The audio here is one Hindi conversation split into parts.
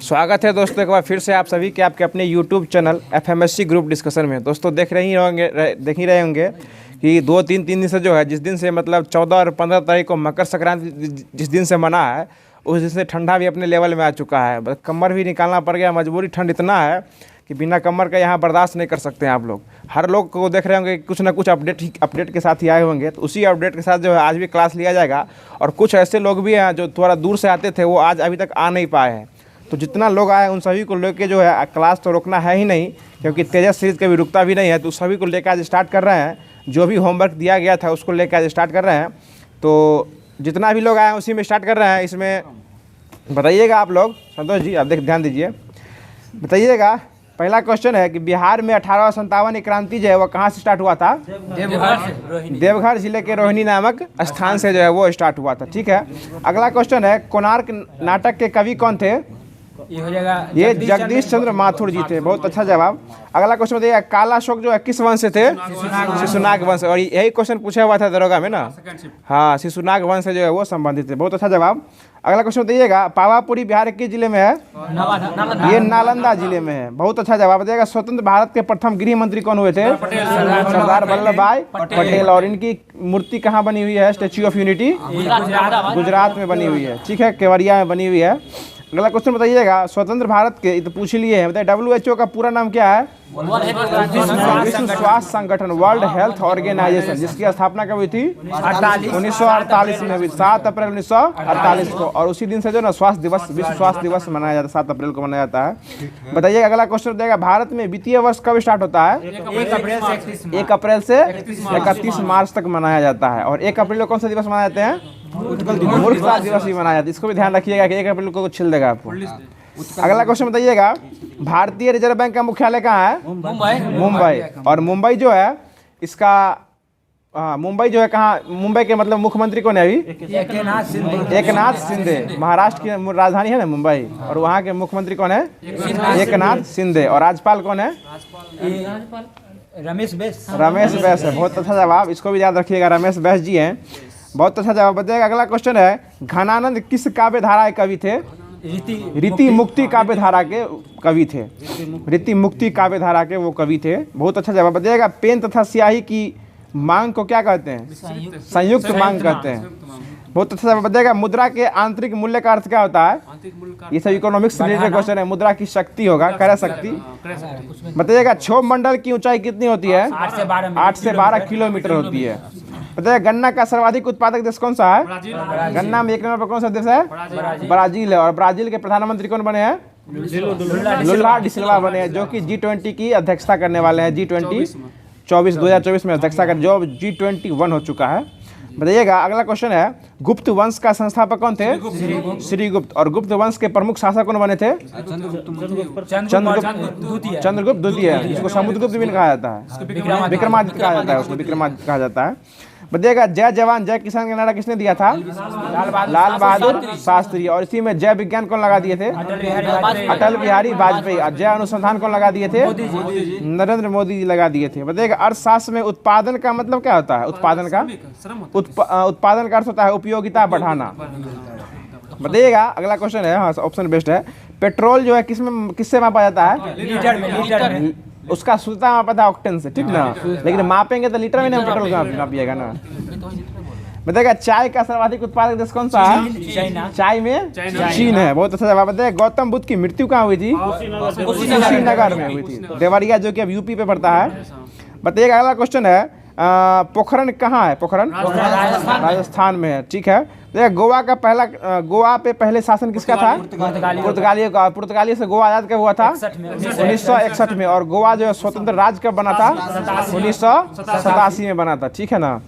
स्वागत है दोस्तों एक बार फिर से आप सभी के आपके अपने YouTube channel FMSC group discussion में। दोस्तों देख ही रहे होंगे कि 2-3 दिन से जो है, जिस दिन से मतलब 14 और 15 तारीख को मकर संक्रांति जिस दिन से मना है, उस दिन से ठंडा भी अपने लेवल में आ चुका है। बस कमर भी निकालना पड़ गया, मजबूरी। ठंड इतना है कि बिना कमर का यहाँ बर्दाश्त नहीं कर सकते हैं आप लोग। हर लोग को देख रहे होंगे कुछ ना कुछ अपडेट के साथ ही आए होंगे, तो उसी अपडेट के साथ जो है आज भी क्लास लिया जाएगा। और कुछ ऐसे लोग भी हैं जो थोड़ा दूर से आते थे, वो आज अभी तक आ नहीं पाए हैं। तो जितना लोग आए उन सभी को लेके जो है क्लास तो रोकना है ही नहीं, क्योंकि तेजस सीरीज कभी रुकता भी नहीं है। तो सभी को लेकर आज स्टार्ट कर रहे हैं। जो भी होमवर्क दिया गया था उसको लेकर आज स्टार्ट कर रहे हैं। तो जितना भी लोग आए उसी में स्टार्ट कर रहे हैं। इसमें बताइएगा आप लोग, संतोष जी आप ध्यान दीजिए, बताइएगा। पहला क्वेश्चन है कि बिहार में 1857 क्रांति जो है वो कहाँ से स्टार्ट हुआ था? देवघर जिले के रोहिणी नामक स्थान से जो है वो स्टार्ट हुआ था। ठीक है। अगला क्वेश्चन है, कोणार्क नाटक के कवि कौन थे? ये जगदीश चंद्र माथुर जी थे। बहुत अच्छा जवाब। अगला क्वेश्चन बताइए, काला अशोक जो है किस वंश से थे? शिशुनाग वंश। और यही क्वेश्चन पूछा हुआ था दरोगा में ना। हाँ, शिशुनाग वंश से जो है वो संबंधित थे। बहुत अच्छा जवाब। अगला क्वेश्चन बताइएगा, पावापुरी बिहार के जिले में है? ये नालंदा जिले में है। बहुत अच्छा जवाब बताइएगा। स्वतंत्र भारत के प्रथम गृह मंत्री कौन हुए थे? सरदार वल्लभ भाई पटेल। और इनकी मूर्ति कहाँ बनी हुई है? स्टैच्यू ऑफ यूनिटी गुजरात में बनी हुई है। ठीक है, केवड़िया में बनी हुई है। अगला क्वेश्चन बताइएगा, स्वतंत्र भारत के, तो पूछ लिए हैं, बताइए WHO का पूरा नाम क्या है? विश्व स्वास्थ्य संगठन, वर्ल्ड हेल्थ ऑर्गेनाइजेशन, जिसकी स्थापना कब हुई थी? 1948 में हुई, 7 अप्रैल 1948 को। और उसी दिन से जो ना स्वास्थ्य दिवस, विश्व स्वास्थ्य दिवस मनाया जाता है, 7 अप्रैल को मनाया जाता है। बताइए अगला क्वेश्चन बताइएगा, भारत में वित्तीय वर्ष कब स्टार्ट होता है? 1 अप्रैल से 31 मार्च तक मनाया जाता है। और 1 अप्रैल को कौन सा दिवस मनाए जाते हैं? मूर्खता दिवस भी मनाया जाता है। इसको भी ध्यान रखिएगा कि 1 अप्रैल को छिल देगा आपको। अगला क्वेश्चन बताइएगा, भारतीय रिजर्व बैंक का मुख्यालय कहाँ है? मुंबई। और मुंबई जो है इसका मुंबई जो है कहाँ? मुंबई के मतलब मुख्यमंत्री कौन है अभी? एकनाथ शिंदे। महाराष्ट्र की राजधानी है ना मुंबई, और वहाँ के मुख्यमंत्री कौन है? एकनाथ शिंदे। और राज्यपाल कौन है? रमेश बैस है। बहुत अच्छा जवाब, इसको भी याद रखिएगा, रमेश बैस जी हैं। बहुत अच्छा जवाब बताइएगा। अगला क्वेश्चन है, घनानंद किस काव्य धारा के कवि थे? रीति मुक्ति काव्य धारा के कवि थे। रीति मुक्ति काव्य धारा के वो कवि थे। बहुत अच्छा जवाब बताइएगा। पेन तथा स्याही की मांग को क्या कहते हैं? संयुक्त मांग कहते हैं। बहुत अच्छा जवाब बताइएगा। मुद्रा के आंतरिक मूल्य का अर्थ क्या होता है? ये सब इकोनॉमिक्स रिलेटेड क्वेश्चन है। मुद्रा की शक्ति होगा, क्रय शक्ति। बताइएगा, क्षोभ मंडल की ऊंचाई कितनी होती है? 8 से 12 किलोमीटर होती है। बताइए, गन्ना का सर्वाधिक उत्पादक देश कौन सा है? गन्ना में 1 नंबर पर कौन सा देश है? ब्राजील है। और ब्राजील के प्रधानमंत्री कौन बने हैं? लुला डी सिल्वा बने हैं, जो कि G20 की अध्यक्षता करने वाले हैं। G20 2024 में अध्यक्षता कर, जो G21 हो चुका है। बताइएगा अगला क्वेश्चन है, गुप्त वंश का संस्थापक कौन थे? श्रीगुप्त। और गुप्त वंश के प्रमुख शासक कौन बने थे? चंद्रगुप्त द्वितीय, जिसको समुद्रगुप्त भी कहा जाता है, विक्रमादित्य कहा जाता है, उसको विक्रमादित्य कहा जाता है। बताइएगा, जय जवान जय किसान का नारा किसने दिया था? लाल बहादुर शास्त्री। और इसी में जय विज्ञान कौन लगा दिए थे? अटल बिहारी वाजपेयी। और जय अनुसंधान कौन लगा दिए थे? नरेंद्र मोदी जी लगा दिए थे। बताइएगा, अर्थशास्त्र में उत्पादन का मतलब क्या होता है? उत्पादन का अर्थ होता है उपयोगिता बढ़ाना। बताइएगा अगला क्वेश्चन है, हाँ ऑप्शन बेस्ट है, पेट्रोल जो है किससे मापा जाता है? उसका शुद्धता मापा था ऑक्टेन से, ठीक ना। लेकिन मापेंगे तो लीटर में नहीं, पेट्रोल का मापिएगा ना। बताइएगा, चाय का सर्वाधिक उत्पादक देश कौन सा है? चाय में चीन है। बहुत अच्छा जवाब। बताइए, गौतम बुद्ध की मृत्यु कहाँ हुई थी? कुशीनगर में हुई थी। देवरिया जो कि अब यूपी पे पड़ता है। बताइएगा अगला क्वेश्चन है, पोखरण कहाँ है? पोखरण राजस्थान में है। ठीक है। गोवा का गोवा पे पहले शासन किसका था? पुर्तगालियों का। पुर्तगाली से गोवा आजाद कब हुआ था? 1961 में। और गोवा जो है स्वतंत्र राज्य कब बना था? 1987 में बना था। ठीक है ना।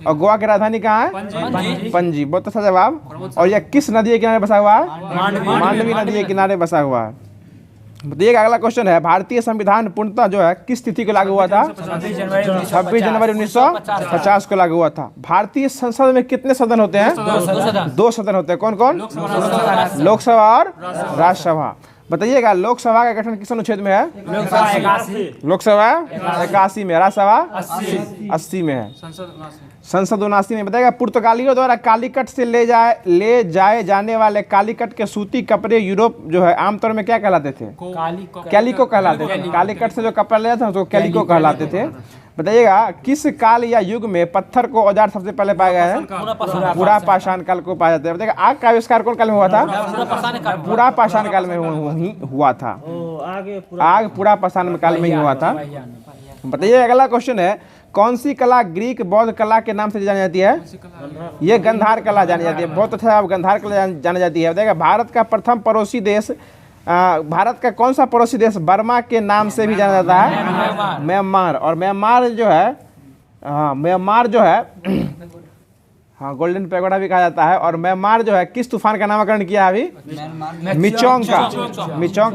और गोवा की राजधानी कहाँ है? पणजी। बहुत अच्छा जवाब। और यह किस नदी के किनारे बसा हुआ है? मांडवी नदी के किनारे बसा हुआ है। देखिएगा अगला क्वेश्चन है, भारतीय संविधान पूर्णतः जो है किस तिथि को लागू हुआ था? 26 जनवरी 1950 को लागू हुआ था। भारतीय संसद में कितने सदन होते हैं? 2 सदन होते हैं। कौन कौन? लोकसभा और राज्यसभा। बताइएगा, लोकसभा का गठन किस अनुच्छेद में है? लोकसभा 81 में, राज्यसभा 80 में है। संसद 79 में। बताएगा पुर्तगालियों द्वारा कालीकट से ले जाए जाने वाले कालीकट के सूती कपड़े यूरोप जो है आमतौर में क्या कहलाते थे? कैलिको कहलाते थे। कालीकट से जो कपड़ा ले जाते हैं उसको कैलिको कहलाते थे। बताइएगा किस काल या युग में पत्थर को औजार सबसे पहले पाया गया है? पूरा पाषाण काल को पाया जाता है। बताइएगा आग का आविष्कार कौन काल में हुआ था? पूरा पाषाण काल में हुआ था। आग पूरा पाषाण काल में ही हुआ था। बताइए अगला क्वेश्चन है, कौन सी कला ग्रीक बौद्ध कला के नाम से जानी जाती है? ये गंधार कला जानी जाती है। बहुत अच्छा, गंधार कला जानी जाती है। बताइएगा भारत का प्रथम पड़ोसी देश, भारत का कौन सा पड़ोसी देश बर्मा के नाम से भी जाना जाता है? म्यांमार। और म्यांमार जो है, म्यांमार जो है हाँ गोल्डन पैगोडा भी कहा जाता है। और म्यांमार जो है किस तूफान का नामकरण किया है अभी? मिचोंग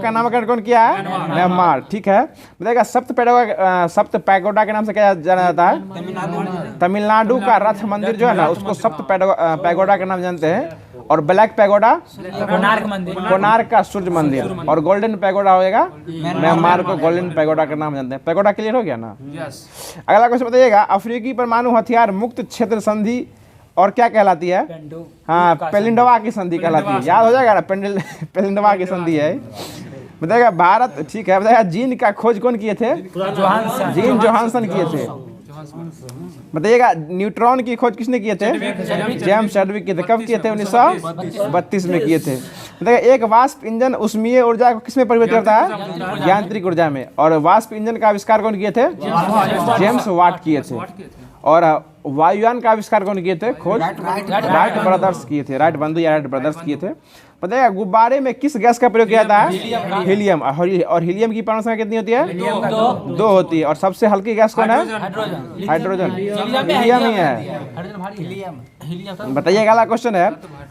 का नामकरण कौन किया है? म्यांमार। ठीक है। बताइएगा सप्त पैगोडा के नाम से क्या जाना जाता है? तमिलनाडु का रथ मंदिर जो है ना उसको सप्त पैगोडा के नाम जानते हैं। और ब्लैक पैगोडा कोणार्क का सूर्य मंदिर। और गोल्डन पैगोडा होगा म्यांमार को गोल्डन पैगोडा का नाम जानते हैं। पैगोडा क्लियर हो गया ना? अगला क्वेश्चन बताइएगा, अफ्रीकी परमाणु हथियार मुक्त क्षेत्र संधि और क्या कहलाती है? हाँ पेलिंडवा की संधि कहलाती है। याद हो जाएगा ना, पेलिंडवा की संधि है। बताइएगा भारत, ठीक है। बताइएगा जीन का खोज कौन किए थे? जीन जोहानसन किए थे। बताइएगा न्यूट्रॉन की खोज किसने किए थे? जेम्स चैडविक किए थे। कब किए थे? 1932 में किए थे। बताइएगा एक वाष्प इंजन उष्मीय ऊर्जा को किसमें परिवर्तित करता है? यांत्रिक ऊर्जा में। और वाष्प इंजन का आविष्कार कौन किए थे? जेम्स वाट किए थे। और वायुयान का आविष्कार कौन किए थे? खोज राइट ब्रदर्स किए थे। राइट बंधु या राइट ब्रदर्स किए थे। बताइएगा गुब्बारे में किस गैस का प्रयोग किया जाता है? हीलियम। और हीलियम की परमाणु संख्या कितनी होती है? 2 होती है। और सबसे हल्की गैस कौन है? हाइड्रोजन। हीलियम ही है। बताइए अगला क्वेश्चन है,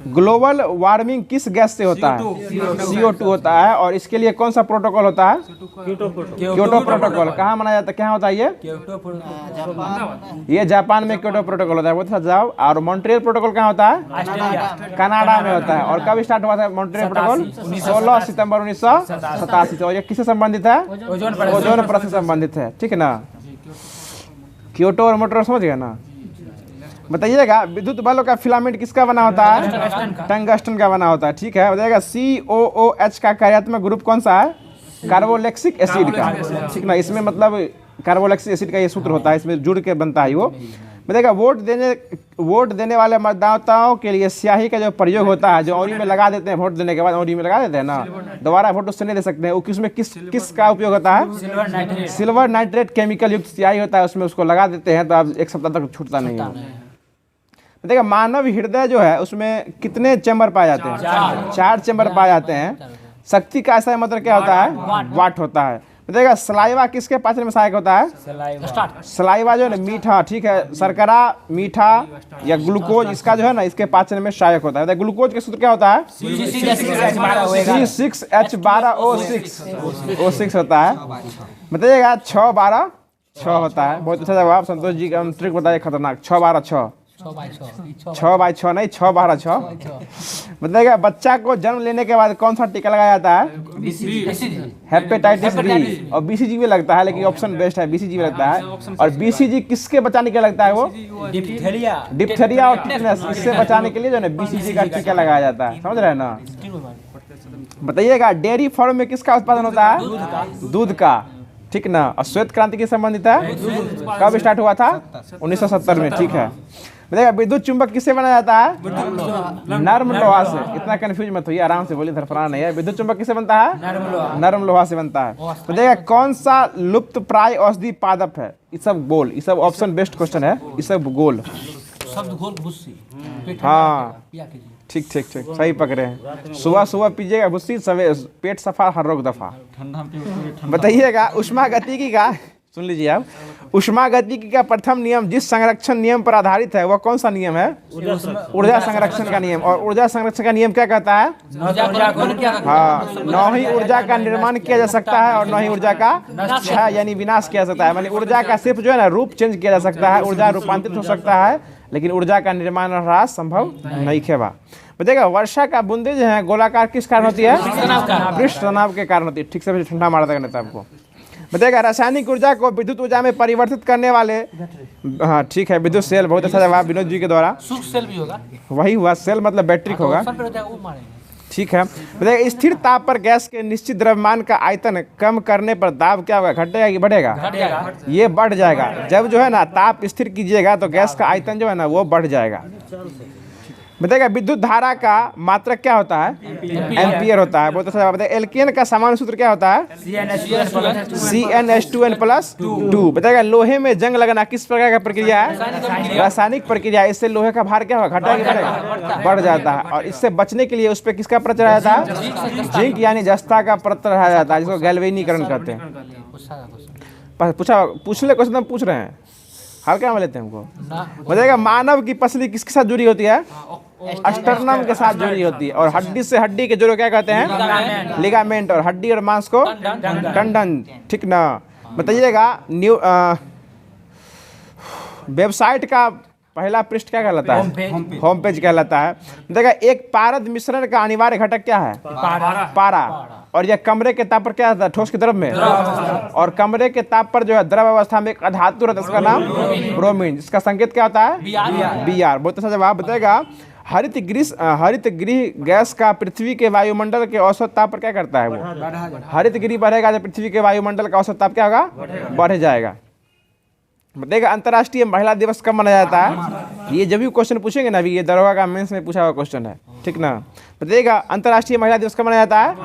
ग्लोबल वार्मिंग किस गैस से होता है? CO2 होता है। और इसके लिए कौन सा प्रोटोकॉल होता है? Kyoto protocol. कहाँ मनाया जाता है? क्या होता है ये जापान में क्योटो प्रोटोकॉल होता है। वो जाओ। और मॉन्ट्रियल प्रोटोकॉल कहाँ होता है? कनाडा में होता है। और कब स्टार्ट हुआ था मॉन्ट्रियल प्रोटोकॉल? 16 सितंबर 1987 से। और ये किससे संबंधित है? ओजोन परत से संबंधित है। ठीक है ना? क्योटो और मोटर समझ गया ना? बताइएगा विद्युत बल्ब का फिलामेंट किसका बना होता है? टंगस्टन का बना होता है। ठीक है। बताइएगा COOH का कार्यात्मक ग्रुप कौन सा है? कार्बोक्सिलिक एसिड का। ठीक ना? इसमें मतलब कार्बोक्सिलिक एसिड का ये सूत्र होता है, इसमें जुड़ के बनता है वो। बताइएगा वोट देने वाले मतदाताओं के लिए स्याही का जो प्रयोग होता है, जो औरी में लगा देते हैं, वोट देने के बाद औरी में लगा देते हैं ना, दोबारा वोट उससे नहीं दे सकते हैं। वो किसमें किसका उपयोग होता है? सिल्वर नाइट्रेट केमिकल युक्त स्याही होता है, उसमें उसको लगा देते हैं तो अब 1 सप्ताह तक छूटता नहीं है। देखिए मानव हृदय जो है उसमें कितने चैम्बर पाए जाते हैं? 4 चैम्बर पाए जाते हैं। शक्ति का ऐसा मतलब क्या होता है? वाट होता है। देखिएगा सलाइवा किसके पाचन में सहायक होता है? सलाइवा जो है ना मीठा, ठीक है, शर्करा मीठा या ग्लूकोज, इसका जो है ना इसके पाचन में सहायक होता है। ग्लूकोज के सूत्र क्या होता है? C6H12O6 होता है। बताइएगा 6-12-6 होता है। बहुत अच्छा जवाब संतोष जी का। ट्रिक बताइए खतरनाक। 6-12-6 6/6 नहीं, 6-12-6। बताइएगा बच्चा को जन्म लेने के बाद कौन सा टीका लगाया जाता है? Hepatitis B. और BCG भी लगता है, लेकिन ऑप्शन बेस्ट है, BCG भी लगता है। और BCG किसके बचाने के लिए लगता है? वो डिप्थेरिया और टिटनेस, इससे बचाने के लिए जो है ना BCG का टीका लगाया जाता है। समझ रहे हैं ना? बताइएगा डेयरी फार्म में किसका उत्पादन होता है? दूध का। ठीक ना? और श्वेत क्रांति के संबंधित है? कब स्टार्ट हुआ था? 1970 में। ठीक है। बताइएगा विद्युत चुंबक किससे बनाया जाता है? नर्म लोहा से। इतना कंफ्यूज मत होइए, आराम से बोलिए, धड़फड़ा नहीं है। विद्युत चुंबक किससे बनता है? नर्म लोहा से बनता है। बताइएगा कौन सा लुप्त प्राय औषधि पादप है? ये सब गोल, ये सब ऑप्शन बेस्ट क्वेश्चन है। ये सब गोल। हाँ ठीक सही पकड़े हैं। सुबह पीजिएगा भुस्सी, पेट सफा हर रोग दफा। बताइएगा उष्मागतिकी का, सुन लीजिए आप, उष्मागतिकी का प्रथम नियम जिस संरक्षण नियम पर आधारित है वह कौन सा नियम है? ऊर्जा संरक्षण का नियम। और ऊर्जा संरक्षण का नियम क्या कहता है? हाँ, न ही ऊर्जा का निर्माण किया जा सकता है और न ही ऊर्जा का क्षय यानी विनाश किया जा सकता है। मतलब ऊर्जा का सिर्फ जो है ना रूप चेंज किया जा सकता है, ऊर्जा रूपांतरित हो सकता है, लेकिन ऊर्जा का निर्माण और ह्रास संभव नहीं है। बताइएगा वर्षा का बूंदे जो है गोलाकार किस कारण होती है? पृष्ठ तनाव के कारण होती है। ठीक से ठंडा मारा था आपको। बताइएगा रासायनिक ऊर्जा को विद्युत ऊर्जा में परिवर्तित करने वाले, हाँ ठीक है, विद्युत सेल, बहुत अच्छा जवाब विनोद जी के द्वारा। शुष्क सेल भी होगा, वही हुआ, सेल मतलब बैटरी होगा। ऑप्शन पे होता है, वो मारेंगे। ठीक है, बताइए स्थिर ताप पर गैस के निश्चित द्रव्यमान का आयतन कम करने पर दाब क्या होगा, घटेगा कि बढ़ेगा? घट जाएगा। ये बढ़ जाएगा। जब जो है ना ताप स्थिर कीजिएगा तो गैस का आयतन जो है ना वो बढ़ जाएगा। बताइएगा विद्युत धारा का मात्रक क्या होता है? एम्पियर होता है। बहुत अच्छा जवाब। बताइए एल्केन का सामान्य सूत्र क्या होता है? CnH2n+2। बताइएगा लोहे में जंग लगना किस प्रकार का प्रक्रिया है? रासायनिक प्रक्रिया। इससे लोहे का भार क्या होगा, घटा कि बढ़ेगा? बढ़ जाता है। और इससे बचने के लिए उस पर किसका परत रहा जाता है? जिंक यानी जस्ता का परत रहा जाता है, जिसको गैल्वेनीकरण कहते हैं। पूछने क्वेश्चन हम पूछ रहे हैं, हल्का में लेते हैं हमको। बताइएगा मानव की पसली किसके साथ जुड़ी होती है? अस्टर्नम के साथ जुड़ी होती है। और हड्डी से हड्डी के जोड़ों क्या कहते हैं? लिगामेंट। और हड्डी और मांस को टंडन। ठीक ना। बताइएगा वेबसाइट का पहला पृष्ठ क्या कहलाता है? होम पेज कहलाता है। देखिए एक पारद मिश्रण का अनिवार्य घटक क्या है? पारा। और यह कमरे के ताप पर क्या होता है? ठोस के द्रव में। और कमरे के ताप पर जो है द्रव अवस्था में एक अधातु रहता है, इसका नाम ब्रोमीन। इसका संकेत क्या होता है? Br। बहुत अच्छा जवाब। बताएगा हरित गृह गैस का पृथ्वी के वायुमंडल के औसत ताप पर क्या करता है? वो हरित गृह बढ़ेगा तो पृथ्वी के वायुमंडल का औसत ताप क्या होगा? बढ़ जाएगा। बताइएगा अंतर्राष्ट्रीय महिला दिवस कब मनाया जाता है? ये जब भी क्वेश्चन पूछेंगे ना, अभी ये दरोगा का मेंस में पूछा हुआ क्वेश्चन है। ठीक ना। बताइएगा अंतर्राष्ट्रीय महिला दिवस कब मनाया जाता है?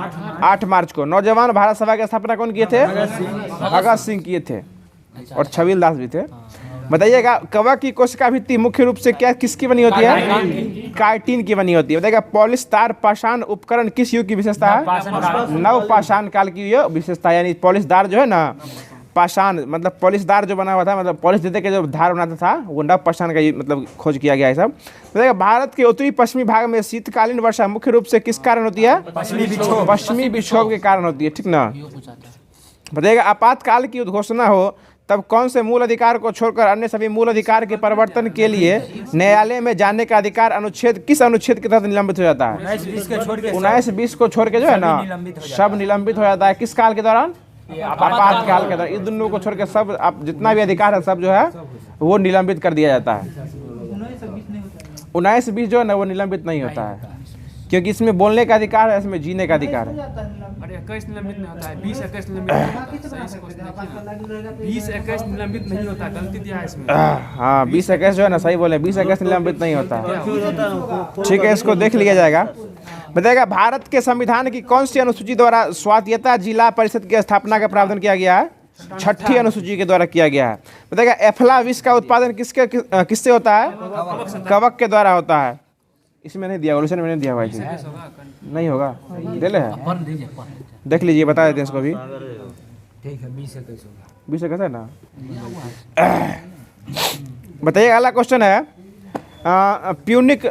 8 मार्च को। नौजवान भारत सभा की स्थापना कौन किए थे? भगत सिंह किए थे। और छबील दास भी थे। बताइएगा कवक की कोशिका भित्ति मुख्य रूप से क्या किसकी बनी होती है? काइटिन की बनी होती है। बताइएगा पॉलिशदार पाषाण उपकरण किस युग की विशेषता है? नव पाषाण काल की यह विशेषता। यानी पॉलिशदार जो है ना, पाषाण मतलब पॉलिशदार जो बना हुआ था, मतलब पॉलिश देते के जो धार बनाता था, वो नव पाषाण का मतलब खोज किया गया है सब। बताइएगा भारत के उत्तरी पश्चिमी भाग में शीतकालीन वर्षा मुख्य रूप से किस कारण होती है? पश्चिमी विक्षोभ के कारण होती है। ठीक ना। बताइएगा आपातकाल की उद्घोषणा हो तब कौन से मूल अधिकार को छोड़कर अन्य सभी मूल अधिकार के परिवर्तन के लिए न्यायालय में जाने का अधिकार अनुच्छेद किस अनुच्छेद के तहत निलंबित हो जाता है? 19-20 को छोड़ के जो है ना सब निलंबित हो जाता है। किस काल के दौरान? आपातकाल के दौरान। इन दोनों को छोड़ के सब आप जितना भी अधिकार है सब जो है वो निलंबित कर दिया जाता है। 19-20 जो है ना वो निलंबित नहीं होता है, क्योंकि इसमें बोलने का अधिकार है, इसमें जीने का अधिकार है। 21 निलंबित नहीं होता है, 20-21 निलंबित नहीं होता, गलती दिया है इसमें। हाँ 20-21 जो है ना सही बोले, 20-21 निलंबित नहीं होता है। ठीक है, इसको देख लिया जाएगा। बताइएगा भारत के संविधान की कौन सी अनुसूची द्वारा स्वायत्तता जिला परिषद की स्थापना का प्रावधान किया गया है? 6ठी अनुसूची के द्वारा किया गया है। बताइएगा एफला विष का उत्पादन किससे होता है? कवक के द्वारा होता है। इसमें नहीं दिया, एवोल्यूशन में नहीं दिया भाई जी, नहीं होगा। दे ले है, देख लीजिए, बता देते हैं इसको भी। ठीक है, 20 कैसे है ना। बताइए अगला क्वेश्चन है प्यूनिक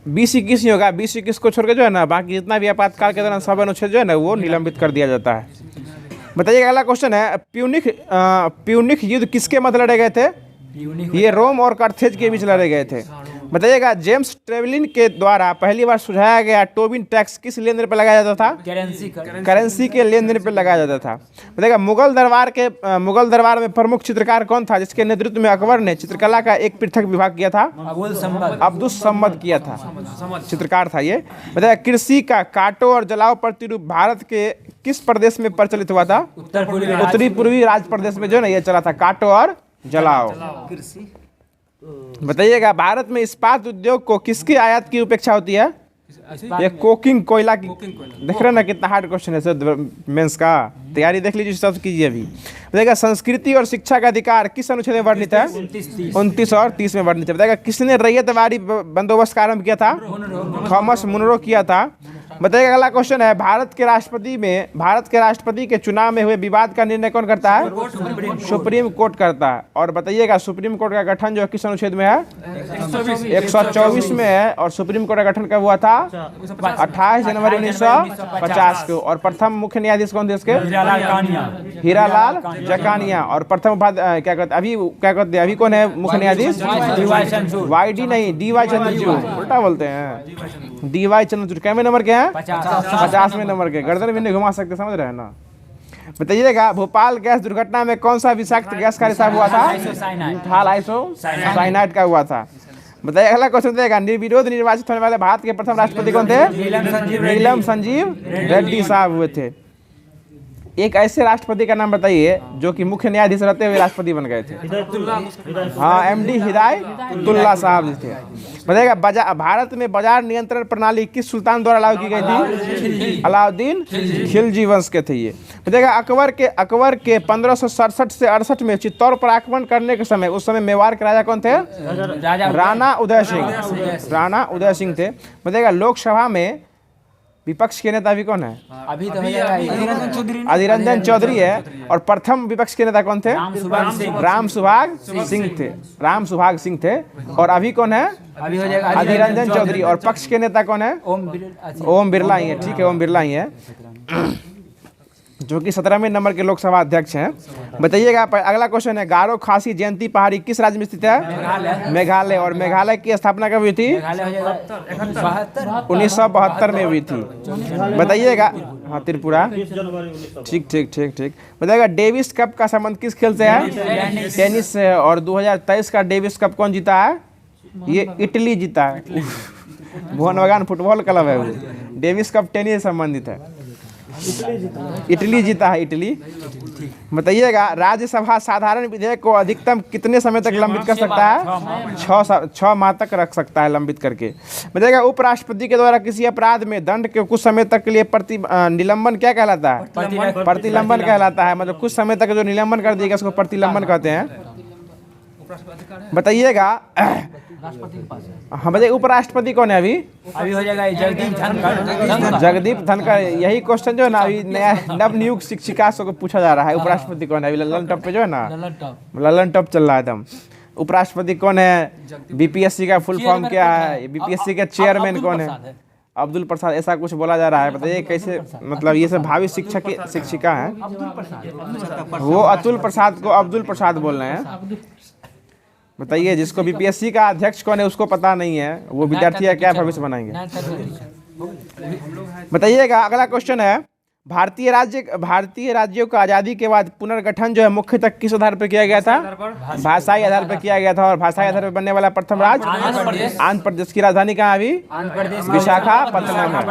20-21 नहीं होगा, 20-21 को छोड़ के जो है ना बाकी जितना भी आपातकाल के दौरान सब अनुच्छेद जो है ना वो निलंबित कर दिया जाता है। बताइएगा अगला क्वेश्चन है प्यूनिक युद्ध किसके मध्य लड़े गए थे? ये रोम और कार्थेज के बीच लड़े गए थे। बताइएगा जेम्स ट्रेवलिन के द्वारा पहली बार सुझाया गया टोबिन टैक्स किस लेन देन पर लगाया जाता था? करेंसी के लेन देन पर लगाया जाता था। बताइएगा मुगल दरबार में प्रमुख चित्रकार कौन था जिसके नेतृत्व में अकबर ने चित्रकला का एक पृथक विभाग किया था? अब्दुस सम्मद किया था, चित्रकार था ये। बताइएगा कृषि का काटो और जलाओ प्रतिरूप भारत के किस प्रदेश में प्रचलित हुआ था? उत्तरी पूर्वी राज्य प्रदेश में जो ना ये चला था, काटो और जलाओ। बताइएगा भारत में इस्पात उद्योग को किसकी आयात की उपेक्षा होती है? ये कोकिंग कोयला की। देख रहे हैं ना कितना हार्ड क्वेश्चन है सर, मेंस का तैयारी देख लीजिए, सब कीजिए अभी। बताइएगा संस्कृति और शिक्षा का अधिकार किस अनुच्छेद में वर्णित है? 29 और 30 में वर्णित है। बताइएगा किसने रैयतवाड़ी बंदोबस्त का आरंभ किया था? थॉमस मुनरो किया था। बताइएगा अगला क्वेश्चन है भारत के राष्ट्रपति के चुनाव में हुए विवाद का निर्णय कौन करता है? सुप्रीम कोर्ट करता है। और बताइएगा सुप्रीम कोर्ट का गठन जो किस अनुच्छेद में है? 124 में है। और सुप्रीम कोर्ट का गठन कब हुआ था? 28 जनवरी 1950 को। और प्रथम मुख्य न्यायाधीश कौन थे इसके? हीरालाल जकानिया। और प्रथम क्या कहते अभी कौन है मुख्य न्यायाधीश? YD नहीं, DY चंद्रचूड़, उल्टा बोलते हैं, DY चंद्रचूड़। कैमे नंबर के हैं? 50वें नंबर के। गर्दन भी नहीं घुमा सकते, समझ रहे हैं ना। बताइएगा भोपाल गैस दुर्घटना में कौन सा विषाक्त गैस का रिसाव हुआ था? मिथाइल आइसोसाइनाइड का हुआ था। बताइए अगला क्वेश्चन देगा, निर्विरोध निर्वाचित होने वाले भारत के प्रथम राष्ट्रपति कौन थे? नीलम संजीव रेड्डी साहब हुए थे। एक ऐसे राष्ट्रपति का नाम बताइए जो कि मुख्य न्यायाधीश रहते हुए राष्ट्रपति बन गए थे। हाँ, MD हिदायतुल्लाह साहब जी थे। बताइएगा भारत में बाजार नियंत्रण प्रणाली किस सुल्तान द्वारा लागू की गई थी? अलाउद्दीन खिलजी वंश के थे ये। बताइएगा अकबर के 1567 से 68 में चित्तौड़ पर आक्रमण करने के समय उस समय मेवाड़ के राजा कौन थे? राणा उदय सिंह थे। बताइएगा लोकसभा में विपक्ष के नेता भी कौन है? अभी तो हो जाएगा अधीर रंजन चौधरी है। और प्रथम विपक्ष के नेता कौन थे? राम सुभाग सिंह थे। और अभी कौन है? अभी हो जाएगा अधीर रंजन चौधरी। और पक्ष के नेता कौन है? ओम बिरला ही है। ठीक है, ओम बिरला ही है, जो कि 17वें नंबर के लोकसभा अध्यक्ष हैं। बताइएगा अगला क्वेश्चन है, गारो खासी जयंती पहाड़ी किस राज्य में स्थित है? मेघालय। और मेघालय की स्थापना कब हुई थी? 1972 में हुई थी। बताइएगा हाँ, त्रिपुरा। ठीक। बताइएगा डेविस कप का संबंध किस खेल से है? टेनिस से। और 2023 का डेविस कप कौन जीता है? ये इटली जीता है। भुवन बगान फुटबॉल क्लब है वो। डेविस कप टेनिस से संबंधित है। इटली जीता है, इटली। बताइएगा राज्यसभा साधारण विधेयक को अधिकतम कितने समय तक लंबित कर सकता है? 6 माह तक रख सकता है लंबित करके। बताइएगा उपराष्ट्रपति के द्वारा किसी अपराध में दंड के कुछ समय तक के लिए निलंबन क्या कहलाता है? प्रतिलंबन कहलाता है। मतलब कुछ समय तक जो निलंबन कर दिएगा उसको प्रतिलंबन कहते हैं। बताइएगा हाँ, बताइए उपराष्ट्रपति कौन है? अभी हो जाएगा जगदीप धनखड़। यही क्वेश्चन जो है ना अभी नया नव नियुक्त शिक्षिका को पूछा जा रहा है, उपराष्ट्रपति कौन है? अभी ललन टॉप पे जो है ना, ललन टॉप चल रहा है एकदम। उपराष्ट्रपति कौन है? BPSC का फुल फॉर्म क्या है? BPSC के चेयरमैन कौन है? अब्दुल प्रसाद, ऐसा कुछ बोला जा रहा है। बताइए कैसे, मतलब ये सब भावी शिक्षिका हैं। वो अतुल प्रसाद को अब्दुल प्रसाद बोल रहे हैं। बताइए जिसको BPSC का अध्यक्ष कौन है उसको पता नहीं है, वो विद्यार्थी है क्या भविष्य बनाएंगे? बताइएगा अगला क्वेश्चन है, भारतीय राज्यों का आज़ादी के बाद पुनर्गठन जो है मुख्यतः किस आधार पर किया गया था? भाषाई आधार पर किया गया था। और भाषाई आधार पर बनने वाला प्रथम राज्य आंध्र प्रदेश की राजधानी कहाँ अभी? विशाखापत्तनम है।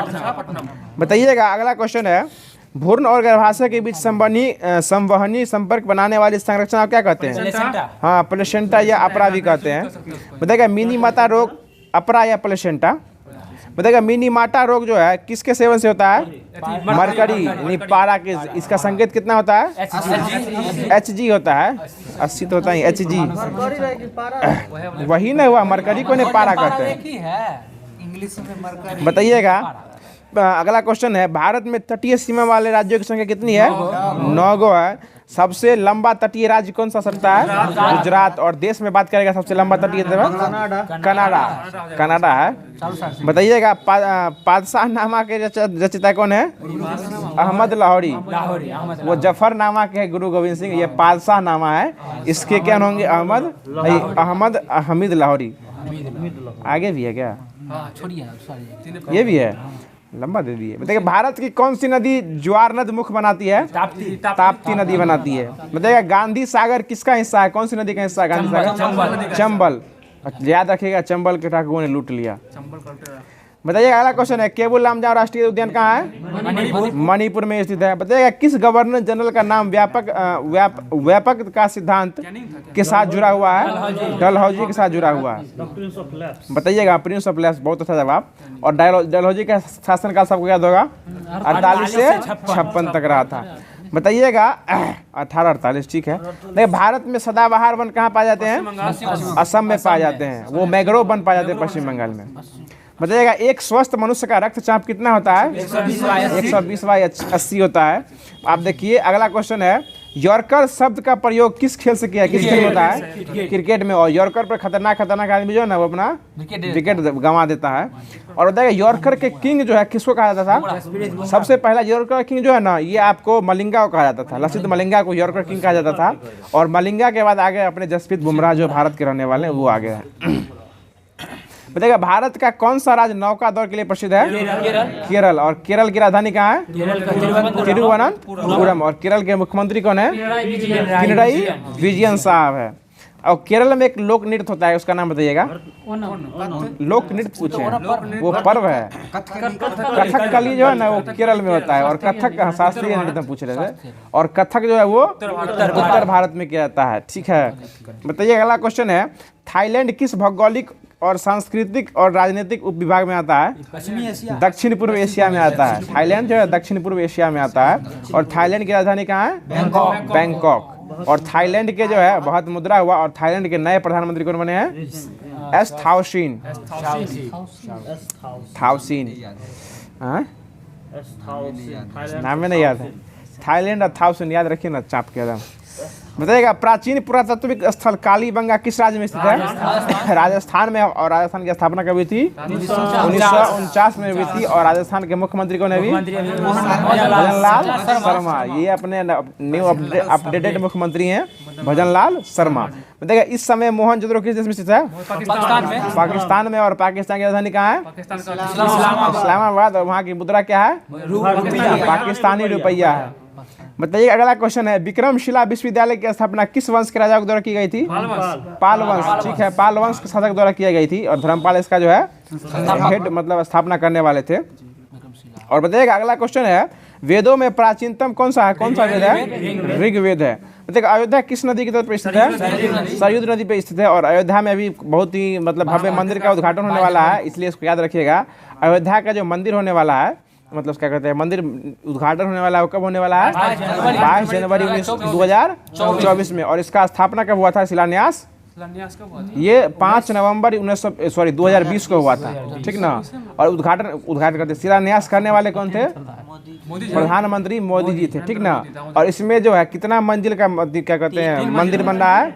बताइएगा अगला क्वेश्चन है, भ्रूण और गर्भाशय के बीच संवहनी संपर्क बनाने वाली संरचना क्या कहते हैं? हाँ, प्लेसेंटा या अपरा भी कहते हैं। बताइएगा मिनीमाटा रोग अपरा या प्लेसेंटा? बताइएगा मिनीमाटा रोग जो है किसके सेवन से होता है? मरकरी यानी पारा के। इसका संकेत कितना होता है? Hg होता है। 80 तो होता है Hg। वही ना हुआ, मरकरी को नहीं पारा कहते हैं। बताइएगा अगला क्वेश्चन है, भारत में तटीय सीमा वाले राज्यों की संख्या कितनी है? 9 है। सबसे लंबा तटीय राज्य कौन सा सकता है? गुजरात। और देश में बात करेगा सबसे लंबा तटीय कनाडा है। बताइएगा पादशाहनामा के रचयिता कौन है? अहमद लाहौरी। वो जफरनामा के गुरु गोविंद सिंह, ये पादशाहनामा है। इसके क्या होंगे? अहमद हमीद लाहौरी। आगे भी है क्या? ये भी है, लंबा दे दिए। बताइए भारत की कौन सी नदी ज्वार नद मुख बनाती है? ताप्ती नदी बनाती है। बताइएगा गांधी सागर किसका हिस्सा है? कौन सी नदी का हिस्सा है गांधी सागर? चंबल। याद रखिएगा, चंबल के डाकुओं ने लूट लिया। बताइएगा अगला क्वेश्चन है, केबुल लामजाओ राष्ट्रीय उद्यान कहाँ है? मणिपुर में स्थित है। बताइएगा किस गवर्नर जनरल का नाम व्यापक का सिद्धांत के साथ जुड़ा हुआ है? डलहौजी के साथ जुड़ा हुआ है। बताइएगा प्रिंस ऑफ वेल्स, बहुत अच्छा जवाब। और डलहौजी का शासनकाल सबको याद होगा, 48 से 56 तक रहा था। बताइएगा 1848, ठीक है। देखिए भारत में सदाबहार वन कहाँ पाए जाते हैं? असम में पाए जाते हैं। वो मैंग्रोव वन पाए जाते हैं पश्चिम बंगाल में। बताइएगा एक स्वस्थ मनुष्य का रक्तचाप कितना होता है? 120/80 होता है। आप देखिए अगला क्वेश्चन है, यॉर्कर शब्द का प्रयोग किस खेल से किया है? किस खेल में होता है? क्रिकेट में। और यॉर्कर पर खतरनाक आदमी जो है ना वो अपना विकेट गंवा देता है। और बताइएगा यॉर्कर के किंग जो है किसको कहा जाता था? सबसे पहला यॉर्कर किंग जो है ना, ये आपको मलिंगा को कहा जाता था। लसित मलिंगा को यॉर्कर किंग कहा जाता था। और मलिंगा के बाद आगे अपने जसप्रीत बुमराह जो भारत के रहने वाले हैं वो आगे हैं। बताइएगा भारत का कौन सा राज्य नौका दौड़ के लिए प्रसिद्ध है? केरल। और केरल की राजधानी कहाँ है? तिरुवनंतपुरम। और केरल के मुख्यमंत्री कौन है? पिनराई विजयन साहब है। और केरल में एक लोक नृत्य होता है, उसका नाम बताइएगा। लोक नृत्य पूछे हैं, वो पर्व है कथकली जो है ना, वो केरल में होता है। और कथक शास्त्रीय नृत्य पूछ रहे थे। और कथक जो है वो उत्तर भारत में किया जाता है। ठीक है, बताइए अगला क्वेश्चन है, थाईलैंड किस भौगोलिक और सांस्कृतिक और राजनीतिक उप विभाग में आता है? दक्षिण पूर्व एशिया में आता है। थाईलैंड जो है दक्षिण पूर्व एशिया में आता है। और थाईलैंड की राजधानी कहाँ है? बैंकॉक। और थाईलैंड के जो है बहुत मुद्रा हुआ, और थाईलैंड के नए प्रधानमंत्री कौन बने हैं? एस थाउसीन। नाम में नहीं याद है, थाईलैंड और थाउसीन याद रखिए ना, चाप के एकदम। बताइएगा प्राचीन पुरातात्विक स्थल कालीबंगा किस राज्य में स्थित है? राजस्थान में। और राजस्थान की स्थापना कब हुई थी? 1949 में हुई थी। और राजस्थान के मुख्यमंत्री कौन है अभी? भजनलाल शर्मा। ये अपने न्यू अपडेटेड मुख्यमंत्री हैं, भजनलाल शर्मा। बताइएगा इस समय मोहनजोदड़ो किस देश में स्थित है? पाकिस्तान में। और पाकिस्तान की राजधानी कहाँ है? इस्लामाबाद। और वहाँ की मुद्रा क्या है? पाकिस्तानी रुपया है। बताइए अगला क्वेश्चन है, विक्रमशिला विश्वविद्यालय की स्थापना किस वंश के राजा के द्वारा की गई थी? पाल वंश। ठीक है, पाल वंश के शासक द्वारा की गई थी। और धर्मपाल इसका जो है हेड मतलब स्थापना करने वाले थे। और बताइएगा अगला क्वेश्चन है, वेदों में प्राचीनतम कौन सा है? कौन सा वेद है? ऋग्वेद है। बताइएगा अयोध्या किस नदी के तट पर स्थित है? सरयू नदी पर स्थित है। और अयोध्या में अभी बहुत ही मतलब भव्य मंदिर का उद्घाटन होने वाला है, इसलिए इसको याद रखिएगा। अयोध्या का जो मंदिर होने वाला है, मतलब क्या कहते हैं, मंदिर उद्घाटन होने वाला है, कब होने वाला है? 22 जनवरी 2024 में। और इसका स्थापना कब हुआ था? शिलान्यास ये 5 नवंबर 2020 को हुआ था। ठीक ना। और उद्घाटन करते शिलान्यास करने वाले कौन थे? प्रधानमंत्री मोदी जी थे। ठीक ना। और इसमें जो है कितना मंजिल का क्या कहते हैं मंदिर बन रहा है?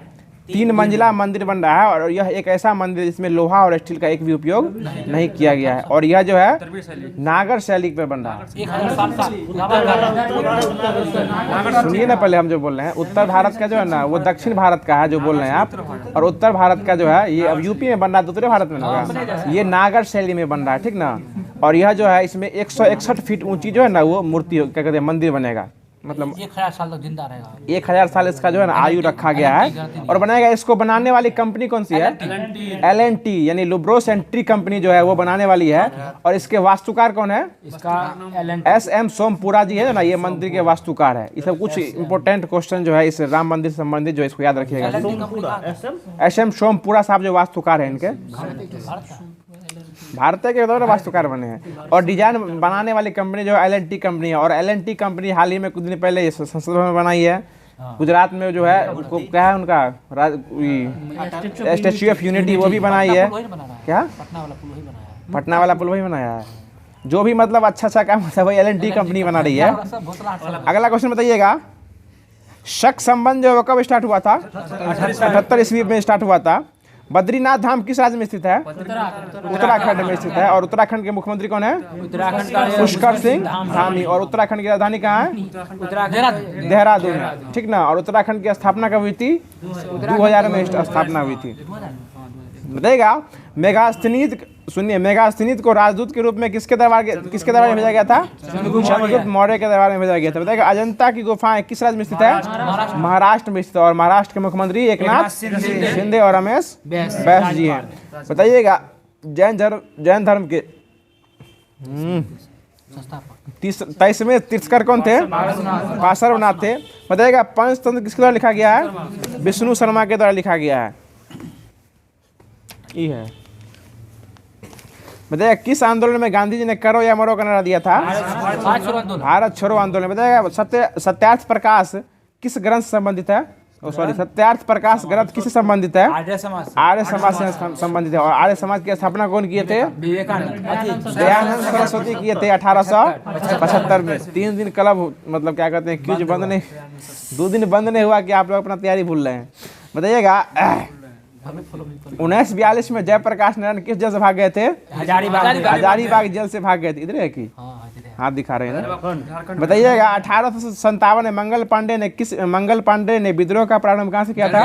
3 मंजिला मंदिर बन रहा है। और यह एक ऐसा मंदिर जिसमें लोहा और स्टील का एक भी उपयोग नहीं किया गया है। और यह जो है नागर शैली पर बन रहा है। सुनिए ना, पहले हम जो बोल रहे हैं उत्तर भारत का जो है ना, वो दक्षिण भारत का है जो बोल रहे हैं आप। और उत्तर भारत का जो है ये अब यूपी में बन रहा है, उत्तरी भारत में होगा, ये नागर शैली में बन रहा है। ठीक ना। और यह जो है इसमें 161 फीट ऊंची जो है ना वो मूर्ति क्या कहते हैं मंदिर बनेगा। मतलब 1000 साल तक जिंदा रहेगा। 1000 साल इसका जो है ना आयु रखा गया है। और बनाएगा, इसको बनाने वाली कंपनी कौन सी है? LNT यानी लुब्रोस एंड ट्री कंपनी जो है वो बनाने वाली है। और इसके वास्तुकार कौन है? इसका SM सोमपुरा जी है ना, ये मंदिर के वास्तुकार है। ये सब कुछ इंपोर्टेंट क्वेश्चन जो है इस राम मंदिर से संबंधित जो इसको याद रखिएगा। SM सोमपुरा साहब जो वास्तुकार है इनके, भारत के द्वारा वास्तुकार बने हैं। और डिजाइन बनाने वाली कंपनी जो LNT कंपनी है। और LNT कंपनी हाल ही में कुछ दिन पहले संसद भवन में बनाई है गुजरात में, जो है उनको क्या है उनका स्टैच्यू ऑफ यूनिटी वो भी बनाई है। क्या? पटना वाला पुल वही बनाया है। जो भी मतलब अच्छा काम होता है वही LNT कंपनी बना रही है। अगला क्वेश्चन बताइएगा, शक संबंध जो कब स्टार्ट हुआ था? 78 ईस्वी में स्टार्ट हुआ था। बद्रीनाथ धाम किस राज्य में स्थित है? उत्तराखंड में स्थित है। और उत्तराखंड के मुख्यमंत्री कौन है? पुष्कर सिंह धामी। और उत्तराखंड की राजधानी कहाँ है? देहरादून है। ठीक ना। और उत्तराखंड की स्थापना कब हुई थी? 2000 में स्थापना हुई थी। बताइएगा मेगास्थनीद, सुनिए, मेगास्थनीद को राजदूत के रूप में किसके दरबार में भेजा गया था? चंद्रगुप्त मौर्य के दरबार में भेजा गया था। बताइएगा अजंता की गुफाएं किस राज्य में स्थित है? महाराष्ट्र में स्थित है। और महाराष्ट्र के मुख्यमंत्री एकनाथ शिंदे और रमेश बैस जी हैं। बताइएगा जैन धर्म के 23वें तीर्थकर कौन थे? पार्श्वनाथ थे। बताइएगा पंचतंत्र किसके द्वारा लिखा गया है? विष्णु शर्मा के द्वारा लिखा गया है। ये है। बताइएगा किस आंदोलन में गांधी जी ने करो या मरो का नारा दिया था? भारत छोड़ो आंदोलन। बताइएगा सत्यार्थ प्रकाश किस ग्रंथ से संबंधित है? सत्यार्थ प्रकाश ग्रंथ किससे संबंधित है? आर्य समाज से संबंधित है। और आर्य समाज की स्थापना कौन किए थे? दयानंद सरस्वती किए थे 1875 में। 3 दिन क्लब मतलब क्या कहते हैं क्यूज बंद नहीं, 2 दिन बंद नहीं हुआ कि आप लोग अपना तैयारी भूल रहे हैं। बताइएगा 1942 में जयप्रकाश नारायण किस जेल से भाग गए थे? हजारीबाग जेल से भाग गए थे। इधर है कि हाथ दिखा रहे हैं ना। झारखंड बताइएगा 1857 में मंगल पांडे ने विद्रोह का प्रारंभ कहाँ से किया था?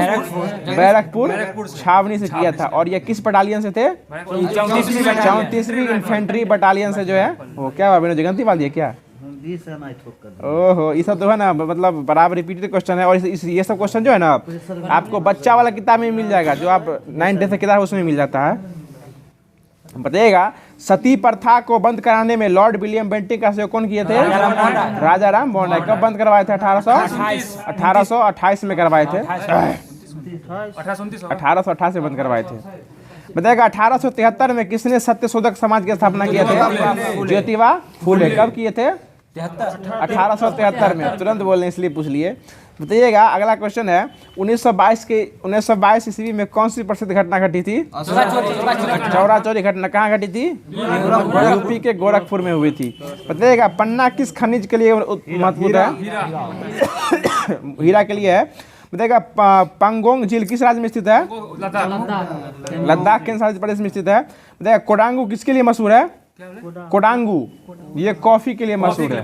बैरकपुर छावनी से किया था। और ये किस बटालियन से थे? 34वीं इन्फेंट्री बटालियन से जो है वो क्या हुआ, मैंने जगंती बांध दिया क्या? ओहो, ये सब तो है ना, मतलब बराबर रिपीटेड क्वेश्चन है। और ये सब क्वेश्चन जो है ना आपको बच्चा वाला किताब में मिल जाएगा, जो आप 9th से किताब उसमें मिल जाता है। बताइएगा सती प्रथा को बंद कराने में लॉर्ड विलियम बेंटिंग का सहयोग कौन किए थे? राजा राम मोहन राय। कब बंद करवाए थे? 1828 में करवाए थे। 1828 में बंद करवाए थे। बताइएगा 1873 में किसने सत्यशोधक समाज की स्थापना किए थे? ज्योतिबा फूले। कब किए थे? 1873 में। तुरंत बोलने इसलिए पूछ लिए। बताइएगा अगला क्वेश्चन है 1922 ईस्वी में कौन सी प्रसिद्ध घटना घटी थी? चौरा चौरी घटना कहाँ घटी थी? यूपी के गोरखपुर में हुई थी। बताइएगा पन्ना किस खनिज के लिए महत्वपूर्ण है? हीरा के लिए है। बताइएगा पंगोंग झील किस राज्य में स्थित है? लद्दाख केंद्र शासित प्रदेश में स्थित है। बताइएगा कोडांगू किसके लिए मशहूर है? कोडांगू ये कॉफी के लिए मशहूर है,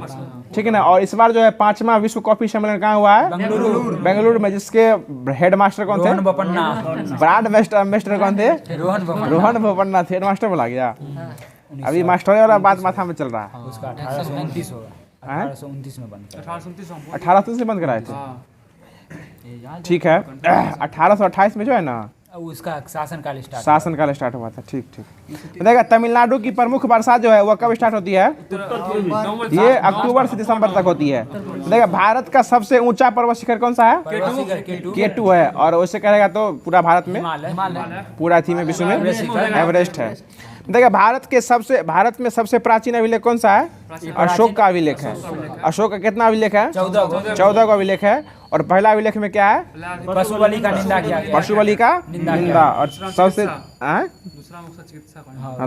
ठीक है ना। और इस बार जो है 5वां विश्व कॉफी सम्मेलन कहाँ हुआ है? बेंगलुरु में। जिसके हेड मास्टर कौन थे? ब्रांड मास्टर कौन थे? रोहन बोपन्ना थे। हेड मास्टर बोला गया। अभी मास्टर वाला बात माथा में चल रहा है। 1829 होगा, 1829 में बंद किया। 1829 से बंद कराए थे, ठीक है। 1828 में जो है ना उसका शासनकाल स्टार्ट हुआ था, ठीक ठीक। देखिएगा तमिलनाडु की प्रमुख वर्षा जो है वो कब स्टार्ट होती है? ये अक्टूबर से दिसंबर तक होती है। देखिएगा भारत का सबसे ऊंचा पर्वत शिखर कौन सा है? K2 है। और वैसे कहेगा तो पूरा भारत में, पूरा थी में विश्व में एवरेस्ट है। देखिए भारत में सबसे प्राचीन अभिलेख कौन सा है? अशोक का अभिलेख है। अशोक का कितना अभिलेख है? 14 का अभिलेख है। और पहला अभिलेख में क्या है? पशु बलि का निंदा किया गया। पशु बलि का निंदा। और सबसे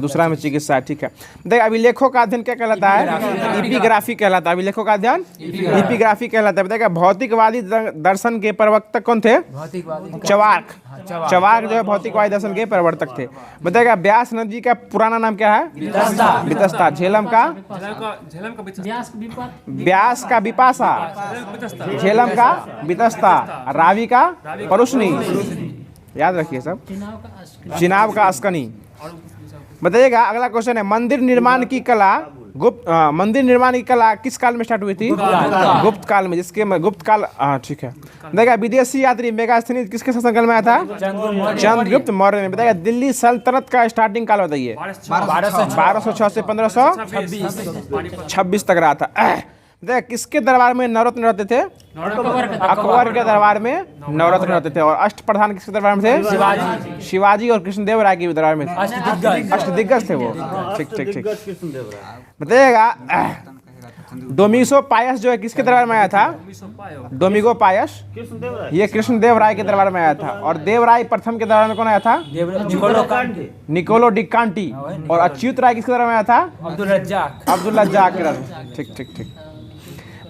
दूसरा में चिकित्सा, ठीक है। देखिए अभिलेखों का अध्ययन क्या कहलाता है? एपिग्राफी कहलाता है। अभिलेखों का अध्ययन एपिग्राफी कहलाता है। बताइएगा भौतिकवादी दर्शन के प्रवर्तक कौन थे? चवार्क जो है भौतिकवादी दर्शन के प्रवर्तक थे। बताइएगा ब्यास नदी का पुराना नाम क्या है? वितस्ता। झेलम का ब्यास का विपाशा, झेलम का वितस्ता, रावी का परुष्णी, याद रखिए सब, चिनाब का अस्कनी। बताइएगा अगला क्वेश्चन है मंदिर निर्माण की कला किस काल में स्टार्ट हुई थी? गुप्त काल में। जिसके गुप्त काल, ठीक है। देखिए विदेशी यात्री मेगास्थनीज किसके शासनकाल में आया था? चंद्रगुप्त मौर्य में। बताइएगा दिल्ली सल्तनत का स्टार्टिंग काल बताइए। 1206 से 1526 तक रहा था। देखिए किसके दरबार में नवरत्न रहते थे? अकबर के दरबार में नवरत्न रहते थे। और अष्टप्रधान किसके दरबार में थे? शिवाजी और कृष्णदेव राय के दरबार में थे। अष्टदिग्गज थे वो, ठीक ठीक ठीक। बताइएगा डोमिगो पायस जो है किसके दरबार में आया था? डोमिगो पायस ये कृष्णदेव राय के दरबार में आया था। और देवराय प्रथम के दरबार में कौन आया था? निकोलो डिकांटी। और अच्युत राय किसके दरबार में आया था? अब्दुल रज्जाक। ठीक ठीक ठीक।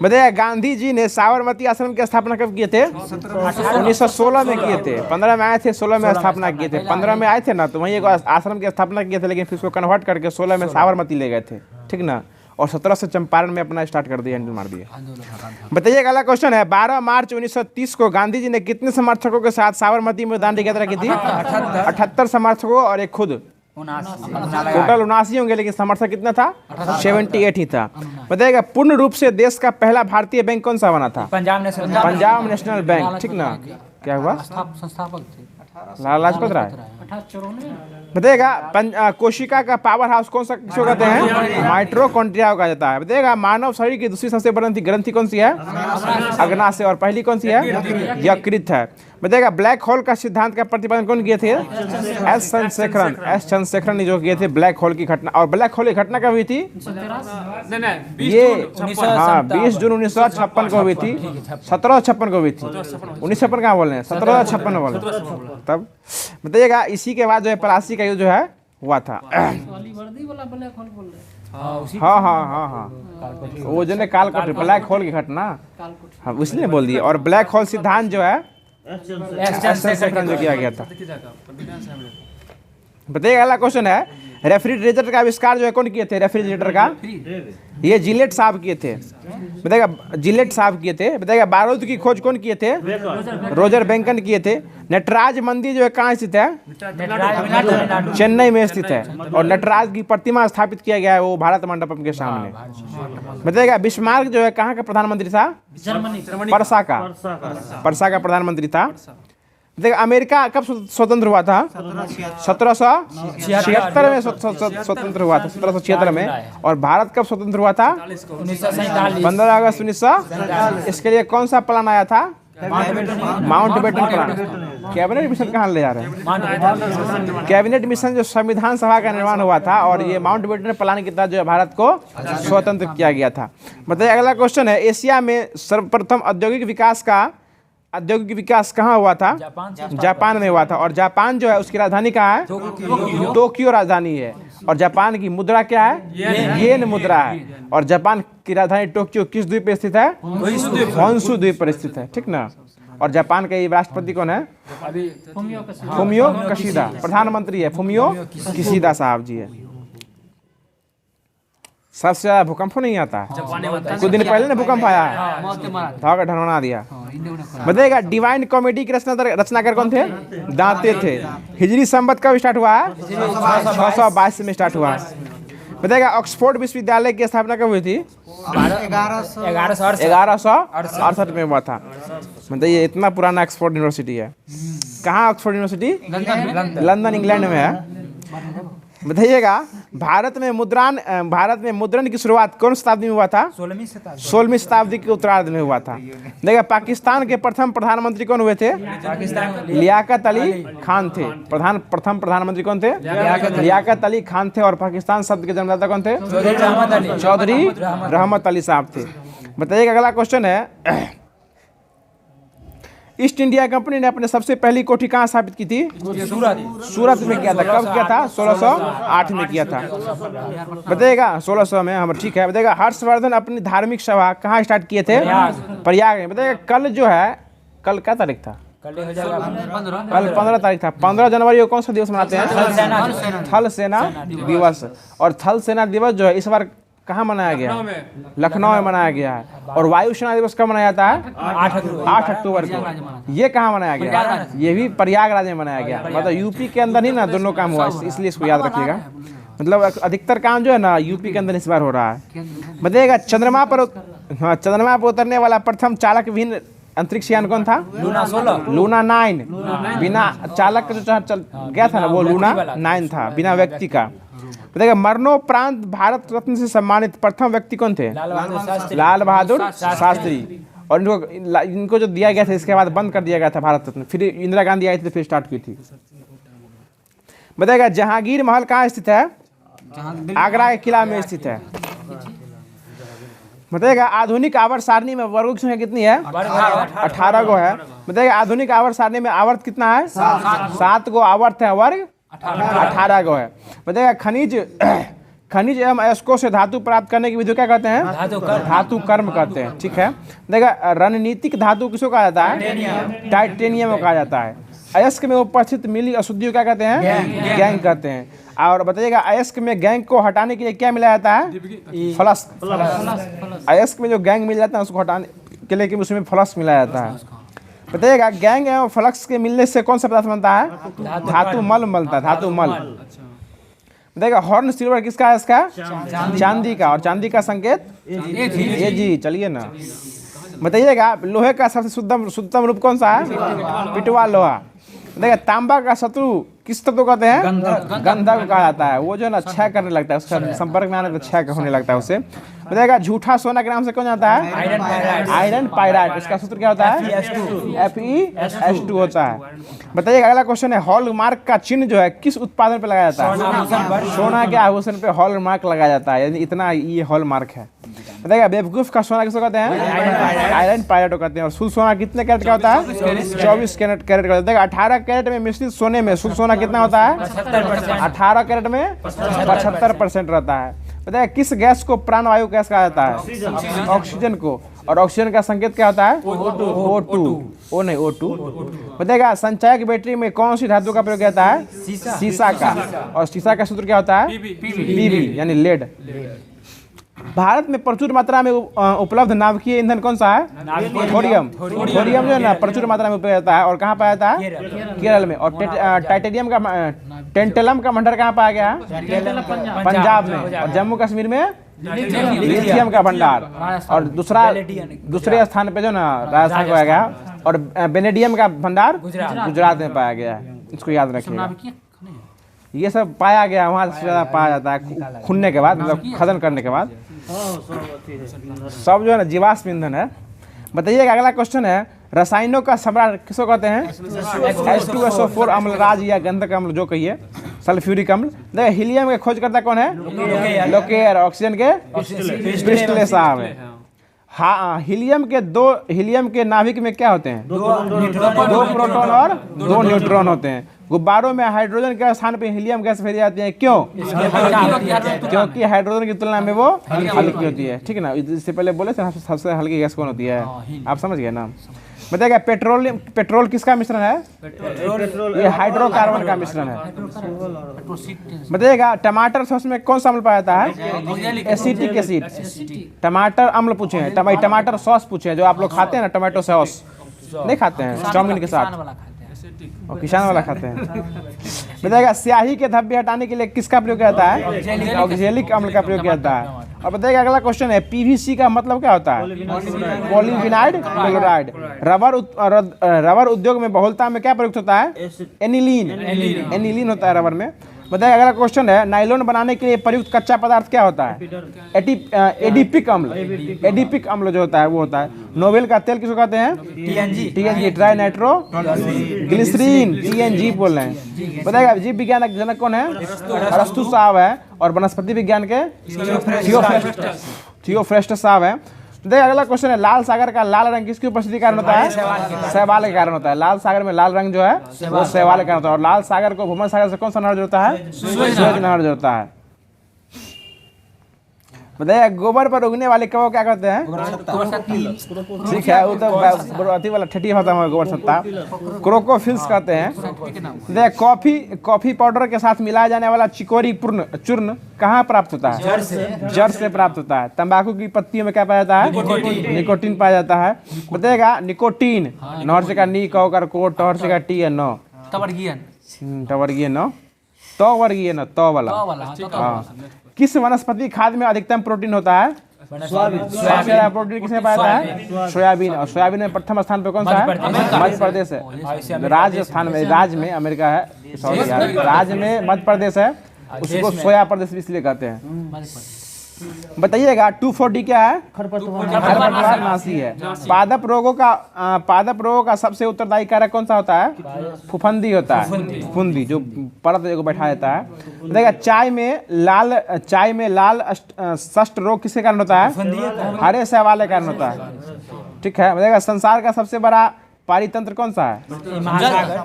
बताइए गांधी जी ने साबरमती आश्रम की स्थापना कब किए थे? 1916 में किए थे। 15 में आए थे, 16 में स्थापना किए थे। 15 में आए थे ना तो वहीं एक आश्रम की स्थापना किए थे, लेकिन फिर उसको कन्वर्ट करके 16 में साबरमती ले गए थे, ठीक ना। और 17 से चंपारण में अपना स्टार्ट कर दिया, हैंडल मार दिया। बताइए अगला क्वेश्चन है 12 मार्च 1930 को गांधी जी ने कितने समर्थकों के साथ साबरमती में दांडी यात्रा की थी? 78 समर्थकों और एक खुद, टोटल 79 होंगे, लेकिन समर्थक कितना था? 78 ही था। बताइएगा पूर्ण रूप से देश का पहला भारतीय बैंक कौन सा बना था? पंजाब नेशनल बैंक, ठीक ना। क्या हुआ? संस्थापक थे लाला लाजपत राय। बताइएगा कोशिका का पावर हाउस कौन सा किसको कहते हैं? माइटोकॉन्ड्रिया कहा जाता है। बताइएगा मानव शरीर की दूसरी सबसे बड़ी ग्रंथि कौन सी है? अग्नाशय। और पहली कौन सी है? यकृत है। बताइएगा ब्लैक होल का सिद्धांत का प्रतिपादन कौन किए थे? एस चंद्रशेखरन ने जो किए थे ब्लैक होल की घटना। और ब्लैक होल की घटना कब हुई थी? ये 20 जून 1956 को हुई थी। 1756 को हुई थी। 1956 कहाँ बोल रहे हैं? 1756 बोल रहे हैं तब। बताइएगा इसी के बाद जो है प्लासी का युद्ध जो है हुआ था। हाँ वो जो है कालकोट ब्लैक होल की घटना, हाँ इसलिए बोल दिए। और ब्लैक होल सिद्धांत जो है जो किया गया था। बताइएगा अगला क्वेश्चन है रेफ्रिजरेटर का आविष्कार जो है कौन किए थे? रेफ्रिजरेटर का ये जिलेट साहब किए थे। बताएगा, जिलेट साहब किए थे। बताएगा, बारूद की खोज कौन किए थे? रोजर बैंकन किए थे। नटराज मंदिर जो है कहाँ स्थित है? चेन्नई में स्थित है। और नटराज की प्रतिमा स्थापित किया गया है वो भारत मंडपम के सामने। बताएगा, बिस्मार्क जो है कहाँ का प्रधानमंत्री था? परसा का प्रधानमंत्री था। देखिए, अमेरिका कब स्वतंत्र हुआ था? 1776 में स्वतंत्र हुआ था, 1776 में। और भारत कब स्वतंत्र हुआ था? 15 अगस्त 1947। इसके लिए कौन सा प्लान आया था? Mountbatten plan. कैबिनेट मिशन कहाँ ले जा रहे हैं? कैबिनेट मिशन जो संविधान सभा का निर्माण हुआ था, और ये माउंटबेटन प्लान के तहत जो है भारत को स्वतंत्र किया गया था। बताइए, अगला क्वेश्चन है, एशिया में सर्वप्रथम औद्योगिक विकास कहाँ हुआ था? जापान में हुआ था। और जापान जो है उसकी राजधानी कहाँ है? टोक्यो राजधानी है। और जापान की मुद्रा क्या है? येन मुद्रा है। और जापान की राजधानी टोक्यो किस द्वीप पर स्थित है? होन्शु द्वीप पर स्थित है, ठीक ना। और जापान के राष्ट्रपति कौन है? Fumio Kishida. प्रधानमंत्री है फुमियो किशिदा साहब जी है। सबसे ज्यादा भूकंप नहीं आता है? कुछ दिन पहले ना भूकंप आया है, धागा ढनवना दिया। बताइएगा, डिवाइन कॉमेडी के रचनाकार कौन थे? दांते थे। हिजरी संवत कब स्टार्ट हुआ है? 622 में स्टार्ट हुआ है। बताइएगा, ऑक्सफोर्ड विश्वविद्यालय की स्थापना कब हुई थी? 1168 में हुआ था। मतलब ये इतना पुराना ऑक्सफोर्ड यूनिवर्सिटी है। कहाँ ऑक्सफोर्ड यूनिवर्सिटी? लंदन, इंग्लैंड में है। बताइएगा, भारत में मुद्रण की शुरुआत कौन शताब्दी में हुआ था? 16वीं शताब्दी के उत्तरार्ध में हुआ था। देखिए, पाकिस्तान के प्रथम प्रधानमंत्री कौन हुए थे? लियाकत अली खान थे। प्रथम प्रधानमंत्री कौन थे? लियाकत अली खान थे। और पाकिस्तान शब्द के जन्मदाता कौन थे? चौधरी रहमत अली साहब थे। बताइएगा, अगला क्वेश्चन है, ईस्ट इंडिया कंपनी ने अपने सबसे पहली कोठी कहाँ स्थापित की थी? सूरत में किया था। कब किया था? 1608 में किया था। बताइएगा, 1600 में। हम ठीक है। बताइएगा, हर्षवर्धन अपनी धार्मिक सभा कहाँ स्टार्ट किए थे? प्रयाग में। बताइएगा, कल जो है, कल क्या तारीख था? कल 15 तारीख था। 15 जनवरी को कौन सा दिवस मनाते हैं? थल सेना दिवस। और थल सेना दिवस जो है इस बार कहाँ मनाया गया? लखनऊ में मनाया गया है। और वायुसेना दिवस कब मनाया जाता है? 8 अक्टूबर को। ये कहाँ मनाया गया? ये भी प्रयागराज में मनाया गया। मतलब यूपी के अंदर ही ना दोनों काम हुआ, इसलिए इसको याद रखिएगा। मतलब अधिकतर काम जो है ना यूपी के अंदर इस बार हो रहा है। बताइएगा, चंद्रमा पर उतरने वाला प्रथम चालक विहीन अंतरिक्ष यान कौन था? लूना 9। बिना चालक का जो गया था ना वो लूना 9 था, बिना व्यक्ति का। बताइएगा, मरणोपरांत भारत रत्न से सम्मानित प्रथम व्यक्ति कौन थे? लाल बहादुर शास्त्री। और इनको जो दिया गया था इसके बाद बंद कर दिया गया था भारत रत्न। फिर इंदिरा गांधी आई थी तो फिर स्टार्ट की थी। बताइएगा, जहांगीर महल कहाँ स्थित है? आगरा के किला में स्थित है। बताइएगा, आधुनिक आवर्त सारणी में वर्गों की संख्या कितनी है? 18 गो है। बताइएगा, आधुनिक आवर्त सारणी में आवर्त कितना है? 7 गो आवर्त है, वर्ग 18 गो है। बताइएगा, खनिज एवं अयस्कों से धातु प्राप्त करने की विधि क्या कहते हैं? धातु कर्म कहते हैं, ठीक है। देखिएगा, रणनीतिक धातु किसको कहा जाता है? टाइटेनियम को कहा जाता है। अयस्क में उपस्थित मिली अशुद्धियों क्या कहते हैं? गैंग कहते हैं। और बताइएगा, अयस्क में गैंग को हटाने के लिए क्या मिलाया जाता है? फ्लश। अयस्क में जो गैंग मिल जाता है उसको हटाने के लिए उसमें फ्लश मिलाया जाता है। बताइएगा, गैंग एवं फ्लक्स के मिलने से कौन सा पदार्थ बनता है? धातु मल बनता है, धातु मल। बताइएगा, हॉर्न सिल्वर किसका है? इसका चांदी का। और चांदी का संकेत Ag। चलिए ना। बताइएगा, लोहे का सबसे शुद्धतम रूप कौन सा है? पिटवा लोहा। देखिए, तांबा का शत्रु किस तत्व कहते हैं? गंधक कहा जाता है। वो जो ना क्षय करने लगता है, उसका संपर्क में आने तो क्षय होने लगता है उससे। बताइएगा, झूठा सोना के नाम से कौन जाता है? Iron pyrite. उसका सूत्र क्या होता है? Fe2 होता है। बताइएगा, अगला क्वेश्चन है, हॉलमार्क का चिन्ह जो है किस उत्पादन पे लगाया जाता है? सोना के आभूषण पे हॉलमार्क लगाया जाता है, यानी इतना ये हॉलमार्क है। बताइएगा, बेवकूफ का सोना किसको कहते हैं? आयरन पायराइड कहते हैं। और शुद्ध सोना कितने कैरेट का होता है? 24 कैरेट का होता है। 18 कैरेट में मिश्रित सोने में शुद्ध सोना कितना होता है? 18 कैरेट में 75% रहता है। बताइए किस गैस को प्राणवायु गैस कहा जाता है? ऑक्सीजन को। और ऑक्सीजन का संकेत क्या होता है? O2। ओ नहीं O2। बताइएगा संचायक बैटरी में कौन सी धातु का प्रयोग किया जाता है? सीसा का। और सीसा का सूत्र क्या होता है? पीवी यानी लेड। भारत में प्रचुर मात्रा में उपलब्ध नाभिकीय ईंधन कौन सा है? थोरियम। थोरियम जो है ना प्रचुर मात्रा में पाया जाता है। और कहाँ पाया जाता है? केरल में। और टाइटेनियम का टेंटेलम का भंडार कहाँ पाया गया है? पंजाब में। और जम्मू कश्मीर में लिथियम का भंडार। और दूसरे स्थान पे जो ना राजस्थान पाया गया। और बेनेडियम का भंडार गुजरात में पाया गया है। इसको याद रखिएगा। ये सब पाया गया वहाँ से ज़्यादा पाया जाता है खुनने के बाद, मतलब खनन करने के बाद। सब जो है ना जीवाश्म ईंधन है। बताइएगा अगला क्वेश्चन है, रसायनों का सम्राट किसको कहते हैं? H2SO4 अम्ल, राज या गंधक अम्ल जो कहिए, सल्फ्यूरिक अम्ल। देखिए हीलियम के खोजकर्ता कौन है? लोकेयर। ऑक्सीजन के प्रिस्टले साहब है। हाँ, हीलियम के नाभिक में क्या होते हैं? 2 प्रोटॉन और 2 न्यूट्रॉन होते हैं। गुब्बारों में हाइड्रोजन के स्थान पे हीलियम गैस भेजी जाती है, क्यों? क्योंकि हाइड्रोजन की तुलना में वो हल्की होती है। ठीक है ना, इससे पहले बोले थे सबसे हल्की गैस कौन होती है? आप समझ गए ना। बताइएगा पेट्रोल किसका मिश्रण है? ये हाइड्रोकार्बन का मिश्रण है। बताइएगा टमाटर सॉस में कौन सा अम्ल पाया जाता है? Acetic acid. टमाटर अम्ल पूछे हैं, टमाटर सॉस पूछे हैं, जो आप लोग खाते हैं ना टमाटो सॉस, नहीं खाते हैं चाउमीन के साथ, और किसान वाला खाते हैं। बताइएगा स्याही के धब्बे हटाने के लिए किसका प्रयोग किया जाता है? ऑक्जेलिक अम्ल का प्रयोग किया जाता है। और बताइएगा अगला क्वेश्चन है, पीवीसी का मतलब क्या होता है? Polyvinyl chloride. रबर उद्योग में बहुलता में क्या प्रयुक्त होता है? एनिलीन होता है रबर में। बताइए अगला क्वेश्चन है, नायलॉन बनाने के लिए प्रयुक्त कच्चा पदार्थ क्या होता है? एडिपिक अम्ल। एडिपिक अम्ल जो होता है वो होता है। नोबेल का तेल किसको कहते हैं? TNG, trinitroglycerin, TNG बोल रहे हैं। बताइएगा जीव विज्ञान के जनक कौन है? अरस्तु साहब है। और वनस्पति विज्ञान के थियोफ्रेस्टस साहब है। देखिए अगला क्वेश्चन है, लाल सागर का लाल रंग किसकी उपस्थिति के कारण होता है? शैवाल के कारण होता है। लाल सागर में लाल रंग जो है वो शैवाल के कारण होता है। और लाल सागर को भूमध्य सागर से कौन सा नहर जोड़ता है? सुएज नहर जोड़ता है। बताइए गोबर पर उगने वाले कवक क्या कहते हैं? ठीक है, वो तो अति वाला ठठी होता है गोबर सत्ता, क्रोकोफिल्स कहते हैं। देखिए कॉफी पाउडर के साथ मिलाया जाने वाला चिकोरी चूर्ण कहाँ प्राप्त होता है? जड़ से प्राप्त होता है। तंबाकू की पत्तियों में क्या पाया जाता है? निकोटीन पाया जाता है। बताइएगा निकोटीन, नहर से का नी कहो कर कोट, टहर से का टी है नो, टवर्गीय नो, तो वर्गीय न तो वाला। हाँ, किस वनस्पति खाद्य में अधिकतम प्रोटीन होता है? सबसे ज्यादा प्रोटीन किसमें पाया जाता है? सोयाबीन। और सोयाबीन में प्रथम स्थान पे कौन सा है? मध्य प्रदेश है। राजस्थान में, राज्य में अमेरिका है, सॉरी राज्य में मध्य प्रदेश है, उसको सोया प्रदेश इसलिए कहते हैं। बताइएगा 2,4-D क्या है? खरपतवार नाशी है। पादप रोगों का सबसे उत्तरदायी कारक कौन सा होता है? फफूंदी होता है। फफूंदी जो परत को बैठा देता है। देखिएगा चाय में लाल शस्ट रोग किसके कारण होता है? हरे शैवाल के कारण होता है। ठीक है। देखिएगा संसार का सबसे बड़ा पारितंत्र कौन सा है?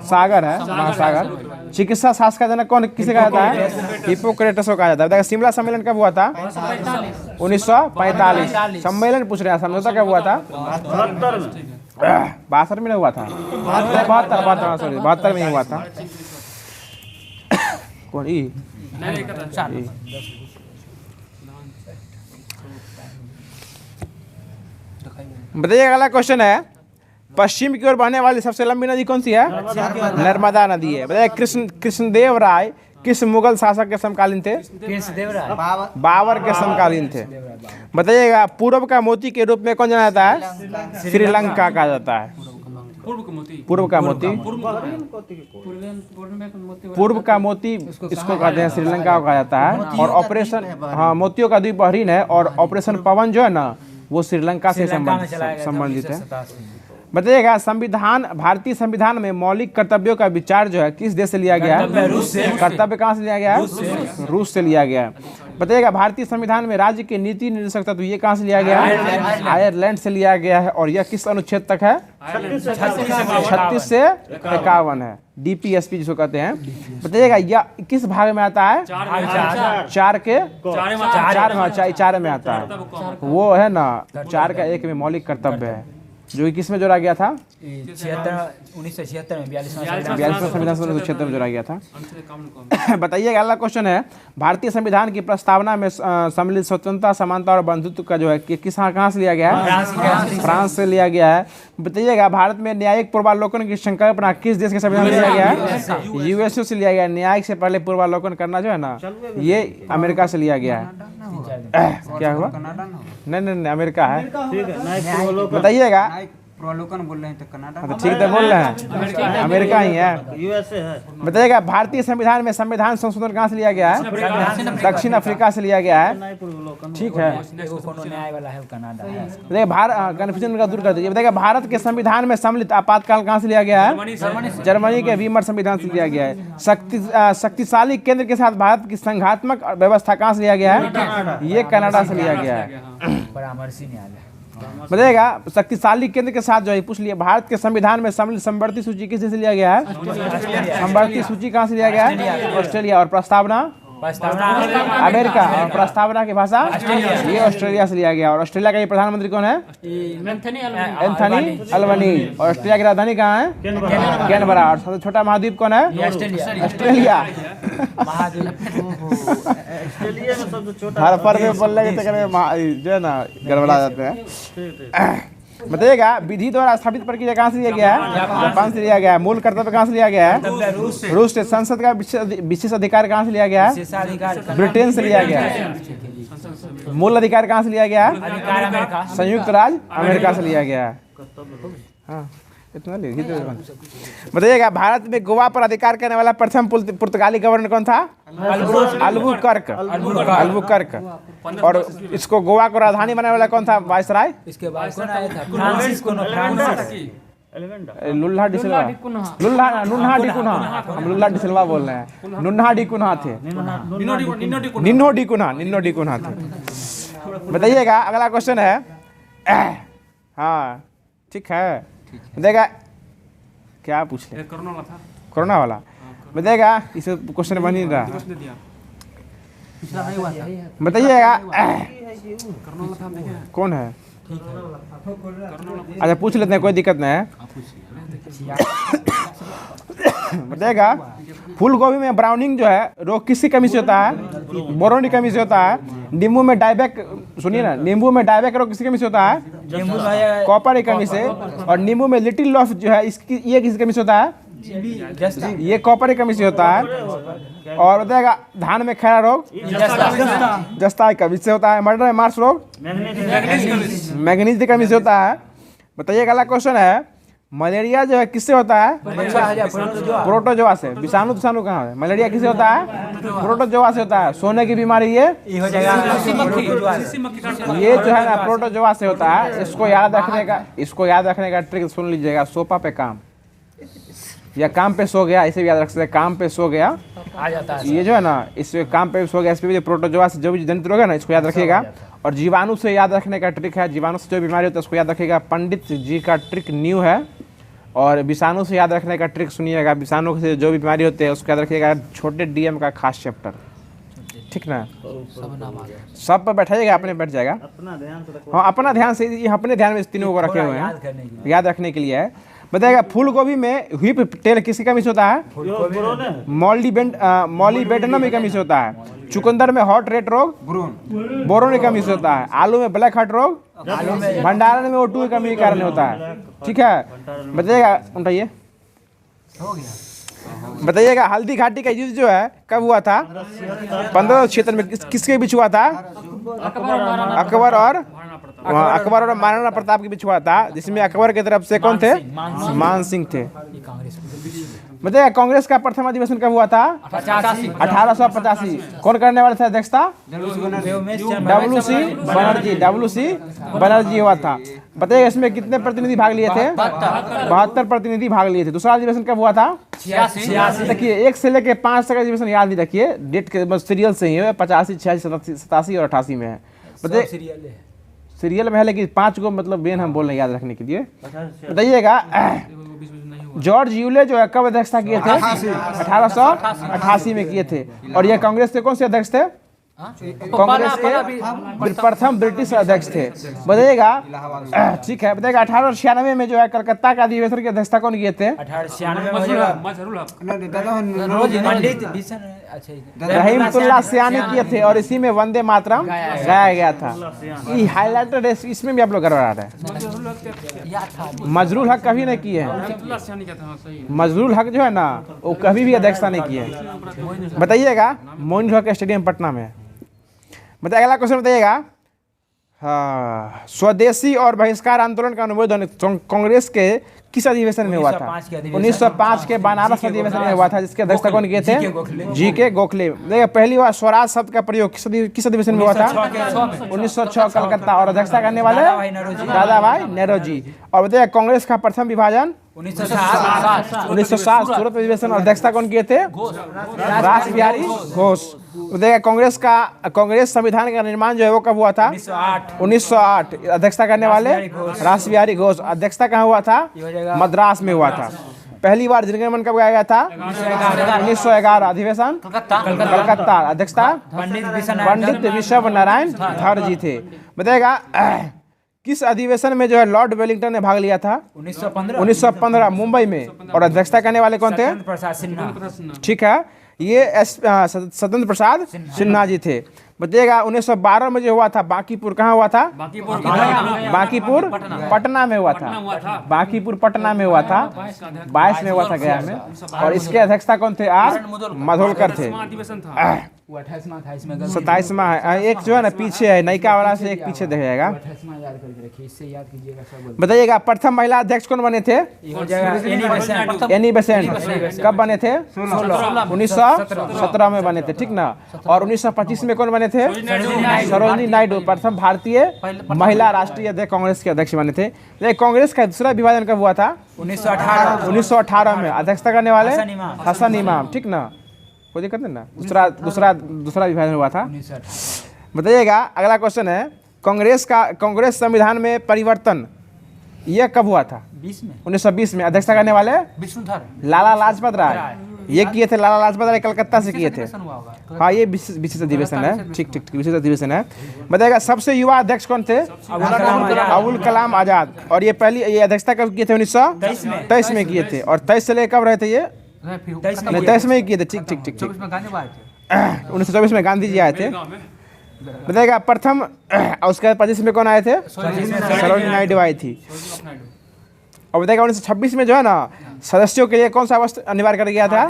सागर है, महासागर। चिकित्सा शास्त्र का जनक कौन किसे कहा जाता है? हिप्पोक्रेटस को कहा जाता है। देखिए शिमला सम्मेलन कब हुआ था? 1945। सम्मेलन पूछ रहे हैं, समझौता कब हुआ था? 72 में हुआ था। 72 में हुआ था। कौन? बताइए अगला क्वेश्चन है, पश्चिम की ओर बहने वाली सबसे लंबी नदी कौन सी है? नर्मदा नदी है। बताइए कृष्णदेव राय किस मुगल शासक के समकालीन थे? बाबर के समकालीन थे। बताइएगा पूर्व का मोती के रूप में कौन जाना जाता है? श्रीलंका कहा जाता है। पूर्व का मोती इसको कहते हैं, श्रीलंका को कहा जाता है। और ऑपरेशन, हाँ, मोतियों का द्वीप बहरीन है। और ऑपरेशन पवन जो है ना वो श्रीलंका से संबंधित है। बताइएगा भारतीय संविधान में मौलिक कर्तव्यों का विचार जो है किस देश से लिया गया है? कर्तव्य कहाँ से लिया गया है? रूस से लिया गया है। बताइएगा भारतीय संविधान में राज्य के नीति निर्देशक तत्व ये कहाँ से लिया गया है? आयरलैंड से लिया गया है। और यह किस अनुच्छेद तक है? 36 से 51 है, DPSP जिसको कहते हैं। बताइएगा यह किस भाग में आता है? 4 में आता है। वो है ना 4 का 1 में मौलिक कर्तव्य है, जो कि किस में जोड़ा गया था? 1976 में 42वें संविधान से 1976 में जोड़ा गया था। बताइएगा अगला क्वेश्चन है, भारतीय संविधान की प्रस्तावना में सम्मिलित स्वतंत्रता, समानता और बंधुत्व का जो है कहाँ से लिया गया है? फ्रांस से लिया गया है। बताइएगा भारत में न्यायिक पूर्वावलोकन की संकल्पना किस देश के संविधान में लिया गया है? USA से लिया गया है। न्यायिक से पहले पूर्वावलोकन करना जो है ना, ये अमेरिका से लिया गया है। क्या हुआ? नहीं, अमेरिका है। बताइएगा प्रलोकन बोल रहे हैं तो कनाडा। ठीक है, बोल रहे हैं अमेरिका ही है। USA है। बताइएगा भारतीय संविधान में संविधान संशोधन कहाँ से लिया गया है? दक्षिण अफ्रीका से लिया गया है। ठीक है, न्याय वाला है कनाडा है। देखिए कन्फ्यूजन का दूर कर दीजिए। बताइएगा भारत के संविधान में सम्मिलित आपातकाल कहाँ से लिया गया है? जर्मनी के वीमर संविधान से लिया गया है। शक्तिशाली केंद्र के साथ भारत की संघात्मक व्यवस्था कहाँ से लिया गया है? ये कनाडा से लिया गया है। परामर्शी न्यायालय। बताइएगा शक्तिशाली केंद्र के साथ जो है पूछ लिया, भारत के संविधान में सम्मिलित समवर्ती सूची किस देश से लिया गया है? समवर्ती सूची कहाँ से लिया गया है? ऑस्ट्रेलिया। और प्रस्तावना? अमेरिका। और प्रस्तावना की भाषा ये ऑस्ट्रेलिया से लिया गया। और ऑस्ट्रेलिया का ये प्रधानमंत्री कौन है? Anthony Albanese. और ऑस्ट्रेलिया की राजधानी कहाँ है? कैनबरा। और सबसे छोटा महाद्वीप कौन है? ऑस्ट्रेलिया। हर पर में बोल रहे जो है ना गड़बड़ा जाते हैं। बताइएगा विधि द्वारा स्थापित प्रक्रिया कहाँ से लिया गया है? जापान से लिया गया है। मूल कर्तव्य कहाँ से लिया गया है? रूस से। संसद का विशेष अधिकार कहाँ से लिया गया है? ब्रिटेन से लिया गया है। मूल अधिकार कहाँ से लिया गया है? संयुक्त राज्य अमेरिका से लिया गया है। हाँ, इतना बताइएगा भारत में गोवा पर अधिकार करने वाला प्रथम पुर्तगाली गवर्नर कौन था? अल्बुकर्क। और इसको गोवा को राजधानी बनाने वाला कौन था? वायसराय। इसके बाद कौन आया था? फ्रांसिस्को लुल्हा डिसिल्वा। हम लुल्हा डिसिल्वा बोल रहे हैं। नुन्हा डी कुन्हा थे। निन्नो डी कुन्हा थे। बताइएगा अगला क्वेश्चन है। हाँ ठीक है, बताइएगा क्या पूछ ले? कोरोना वाला। बताइएगा इसे क्वेश्चन बन ही रहा। बताइएगा कौन है? अच्छा पूछ लेते हैं, कोई दिक्कत नहीं है। बताइएगा फूल गोभी में ब्राउनिंग जो है रोग किसकी कमी से होता है? बोरोन की कमी से होता है। नींबू में डायबेक, सुनिए ना, नींबू में डायबेक रोग किसकी कमी से होता है? कॉपर की कमी से। और नींबू में लिटिल लॉफ जो है इसकी ये किसकी कमी से होता है? ये कॉपर की कमी से होता है। और बताइएगा धान में खैरा रोग जस्ता की कमी से होता है। मटर में मार्स रोग मैग्नीज की कमी से होता है। बताइएगा अगला क्वेश्चन है, मलेरिया जो है किससे होता है? प्रोटोजोआ से। विषाणु कहाँ है? मलेरिया किससे होता है? प्रोटोजोआ से होता है। सोने की बीमारी ये जो है ना प्रोटोजोआ से होता है। इसको याद रखने का ट्रिक सुन लीजिएगा। सोफा पे काम या काम पे सो गया, इसे भी याद रख सकते हैं। काम पे सो गया आ जाता है। ये जो है ना इसमें काम पे सो गया, इस पे भी प्रोटोजोआ से जो भी जनित रोग है ना इसको याद रखिएगा। और जीवाणु से याद रखने का ट्रिक है। जीवाणु से जो बीमारी होता है उसको याद रखिएगा। पंडित जी का ट्रिक न्यू है। और विषाणु से याद रखने का ट्रिक सुनिएगा। विषाणु से जो भी बीमारी होती है उसको याद रखिएगा। छोटे DM का खास चैप्टर, ठीक ना? सब पर बैठाइएगा, अपने बैठ जाएगा। हाँ अपना ध्यान से, ये अपने ध्यान में तीनों को रखे हुए हैं, याद रखने के लिए है। बताइएगा फूल गोभी में व्हीप टेल किसकी कमी से होता है? मॉलीबेडनम की कमी से होता है। चुकंदर में हॉट रेट रोग बोरोन की कमी से होता है। आलू में ब्लैक हार्ट रोग भंडारण में O2 की कमी के कारण होता है। ठीक है, बताइएगा उठाइए। बताइएगा हल्दी घाटी का युद्ध जो है कब हुआ था? 1576 में। किसके बीच हुआ था? अकबर और महाराणा प्रताप के बीच हुआ था, जिसमें अकबर की तरफ से कौन थे? मान सिंह थे। बताइए कांग्रेस का प्रथम अधिवेशन कब हुआ था? 1885। कौन करने वाले थे अध्यक्षता? डब्ल्यू.सी. बनर्जी हुआ था। बताइए इसमें कितने प्रतिनिधि भाग लिए थे? 72 प्रतिनिधि भाग लिए थे। दूसरा अधिवेशन कब हुआ था? 86। देखिए 1 से लेके 5 तक अधिवेशन याद नहीं रखिए, डेट के सीरियल से ही है, 85, 86, 87 और 88 में है। बताइए सीरियल में है, लेकिन 5 को मतलब बेन हम बोल रहे हैं याद रखने के लिए। बताइएगा जॉर्ज यूले जो है कब अध्यक्षता किए थे? 1888 में किए थे। और ये कांग्रेस के कौन से अध्यक्ष थे? कांग्रेस के प्रथम ब्रिटिश अध्यक्ष थे। बताइएगा ठीक है। बताइएगा 1896 में जो है कलकत्ता का अधिवेशन की अध्यक्षता कौन किए थे? 1896 रहीमतुल्लाह सियानी किए थे। और इसी में वंदे मातरम गाया गया था। ये हाईलाइटेड है, इसमें भी आप लोग गड़बड़ा रहे हैं। मजरूल हक कभी नहीं किए हैं। मजरूल हक जो है ना वो कभी भी अध्यक्षता नहीं किए हैं। बताइएगा मोइन हक स्टेडियम पटना में। बताइए अगला क्वेश्चन बताइएगा। हाँ, स्वदेशी और बहिष्कार आंदोलन का अनुमोदन कांग्रेस के किस अधिवेशन में हुआ था? 1905 के बनारस अधिवेशन में हुआ था, जिसके अध्यक्षता कौन किए थे? जी.के. गोखले। देखिए पहली बार स्वराज शब्द का प्रयोग किस अधिवेशन में हुआ था? 1906 कलकत्ता। और अध्यक्षता करने वाले दादाभाई नौरोजी। और बताइए कांग्रेस का प्रथम विभाजन 1907 सूरत अधिवेशन। और अध्यक्षता कौन किए थे? रास बिहारी घोष। देखिए कांग्रेस संविधान का निर्माण जो है वो कब हुआ था? 1908। अध्यक्षता करने वाले रास बिहारी घोष। अध्यक्षता कहाँ हुआ था? मद्रास में हुआ था। पहली बार जनगणमन कब गाया गया था? 1911। अधिवेशन कलकत्ता। अध्यक्षता पंडित विश्व नारायण धर जी थे। बताएगा किस अधिवेशन में जो है लॉर्ड वेलिंगटन ने भाग लिया था? 1915 मुंबई में। और अध्यक्षता करने वाले कौन थे? ठीक है, ये सत्येंद्र प्रसाद सिन्हा जी थे। बताइएगा 1912 में जो हुआ था बांकीपुर कहाँ हुआ था? बांकीपुर पटना में हुआ था। बांकीपुर पटना में हुआ था। 22 में हुआ था गया में। और इसके अध्यक्षता कौन थे? आर माधोलकर थे। 27वां है। एक जो है ना पीछे है, नयिका वाला से एक पीछे देखा जाएगा। बताइएगा प्रथम महिला अध्यक्ष कौन बने थे? Annie Besant. कब बने थे? 1917 में बने थे, ठीक ना। और 1925 में कौन बने थे? सरोजिनी नायडू प्रथम भारतीय महिला राष्ट्रीय अध्यक्ष कांग्रेस के अध्यक्ष बने थे। लेकिन कांग्रेस का दूसरा विभाजन कब हुआ था? 1918 में। अध्यक्षता करने वाले हसन इमाम, ठीक ना। कोई दिक्कत नहीं ना। दूसरा विभाजन हुआ था। बताइएगा अगला क्वेश्चन है कांग्रेस संविधान में परिवर्तन यह कब हुआ था? 1920 में। अध्यक्षता करने वाले लाला लाजपत राय। ये किए थे लाला लाजपत राय, कलकत्ता से किए थे। हाँ ये विशेष अधिवेशन है। ठीक विशेष अधिवेशन है। बताइएगा सबसे युवा अध्यक्ष कौन थे? अबुल कलाम आजाद। और ये अध्यक्षता कब किए थे? 1923 में किए थे। और 23 से लेकर कब रहे थे ये? 23 में ही किए थे। ठीक 1924 में गांधी जी आए थे। बताइएगा प्रथम उसके बाद 25 में कौन आए थे? सरोजिनी नायडू आई थी। और बताइएगा 1926 में जो है ना सदस्यों के लिए कौन सा वस्त्र अनिवार्य कर गया था?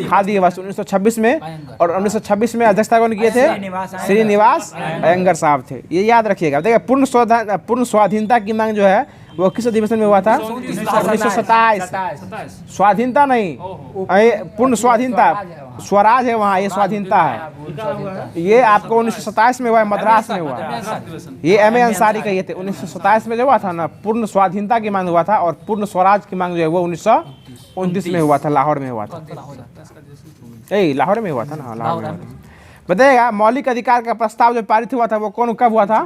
खादी वस्त्र 1926 में। और 1926 में अध्यक्षता कौन किए थे? श्रीनिवास अयंगर साहब थे। ये याद रखिएगा। देखिए पूर्ण स्वाधीनता की मांग जो है वो किस अधिवेशन में हुआ था? 1927। स्वाधीनता नहीं, पूर्ण स्वाधीनता। स्वराज है वहाँ, ये स्वाधीनता है। ये आपको 1927 में हुआ है, मद्रास में हुआ है। ये M.A. अंसारी का ये थे। 1927 में जो हुआ था ना पूर्ण स्वाधीनता की मांग हुआ था। और पूर्ण स्वराज की मांग जो है वो 1929 में हुआ था, लाहौर में हुआ था। लाहौर में हुआ था ना, लाहौर में। बताइएगा मौलिक अधिकार का प्रस्ताव जो पारित हुआ था वो कब हुआ था?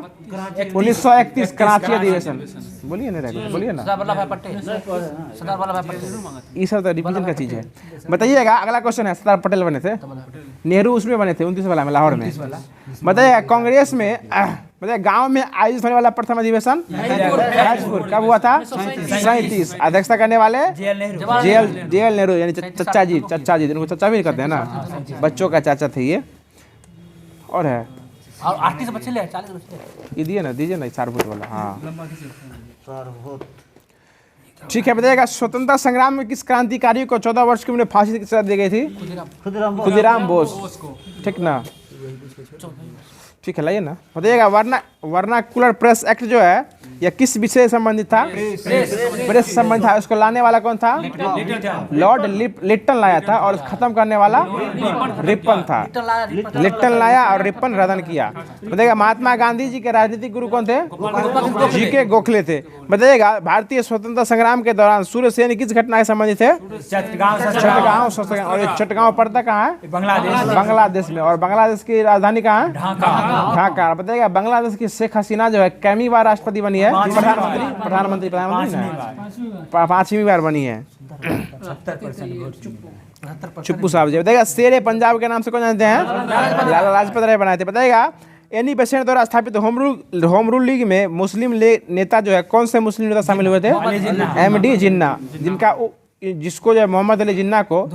1931 कराची अधिवेशन। बोलिए ना, बोलिए ना। ये सब तो रिवीजन का चीज है। बताइएगा अगला क्वेश्चन है सरदार पटेल बने थे, नेहरू उसमें बने थे 29 वाला में, लाहौर में। बताइएगा कांग्रेस में बताइए गांव में आयोजित होने वाला प्रथम अधिवेशन राजपुर कब हुआ था? 37। अध्यक्षता करने वाले JL नेहरू यानी चच्चा जी। इनको चच्चा भी कहते हैं ना, बच्चों का चाचा थे ये। और है और 38 बच्चे ले 40 बच्चे ये दीजिए ना सारभूत वाला। हाँ ठीक है। बताइएगा स्वतंत्रता संग्राम में किस क्रांतिकारी को 14 वर्ष की उम्र में फांसी की सजा दी गई थी? खुदीराम बोस, ठीक ना। ठीक है लाइए ना। बताइएगा वर्नाकुलर प्रेस एक्ट जो है यह किस विषय से संबंधित था? प्रेस से संबंधित था। उसको लाने वाला कौन था? लॉर्ड लिट्टन लाया था और खत्म करने वाला रिपन था। लिट्टन लाया और रिपन रद्द किया। बताइएगा महात्मा गांधी जी के राजनीतिक गुरु कौन थे? जीके गोखले थे। बताइएगा भारतीय स्वतंत्रता संग्राम के दौरान सूर्यसेन किस घटना से संबंधित है? चटगांव। और ये चटगांव पड़ता कहाँ है? बांग्लादेश में। और बांग्लादेश की राजधानी कहाँ है? ढाका। बताइएगा बांग्लादेश की शेख हसीना जो है कैमी बार राष्ट्रपति बनी है? प्रधानमंत्री ना 5वीं बार बनी है। 70% चुप्पू साहब जी। बताइएगा शेर पंजाब के नाम से कौन जानते हैं? लाला लाजपत राय बनाए थे। बताइएगा एनी बेसेंट द्वारा स्थापित होम रूल लीग में मुस्लिम नेता जो है कौन से मुस्लिम नेता शामिल हुए थे? MD जिन्ना, जिसको जो मोहम्मद अली जिन्ना को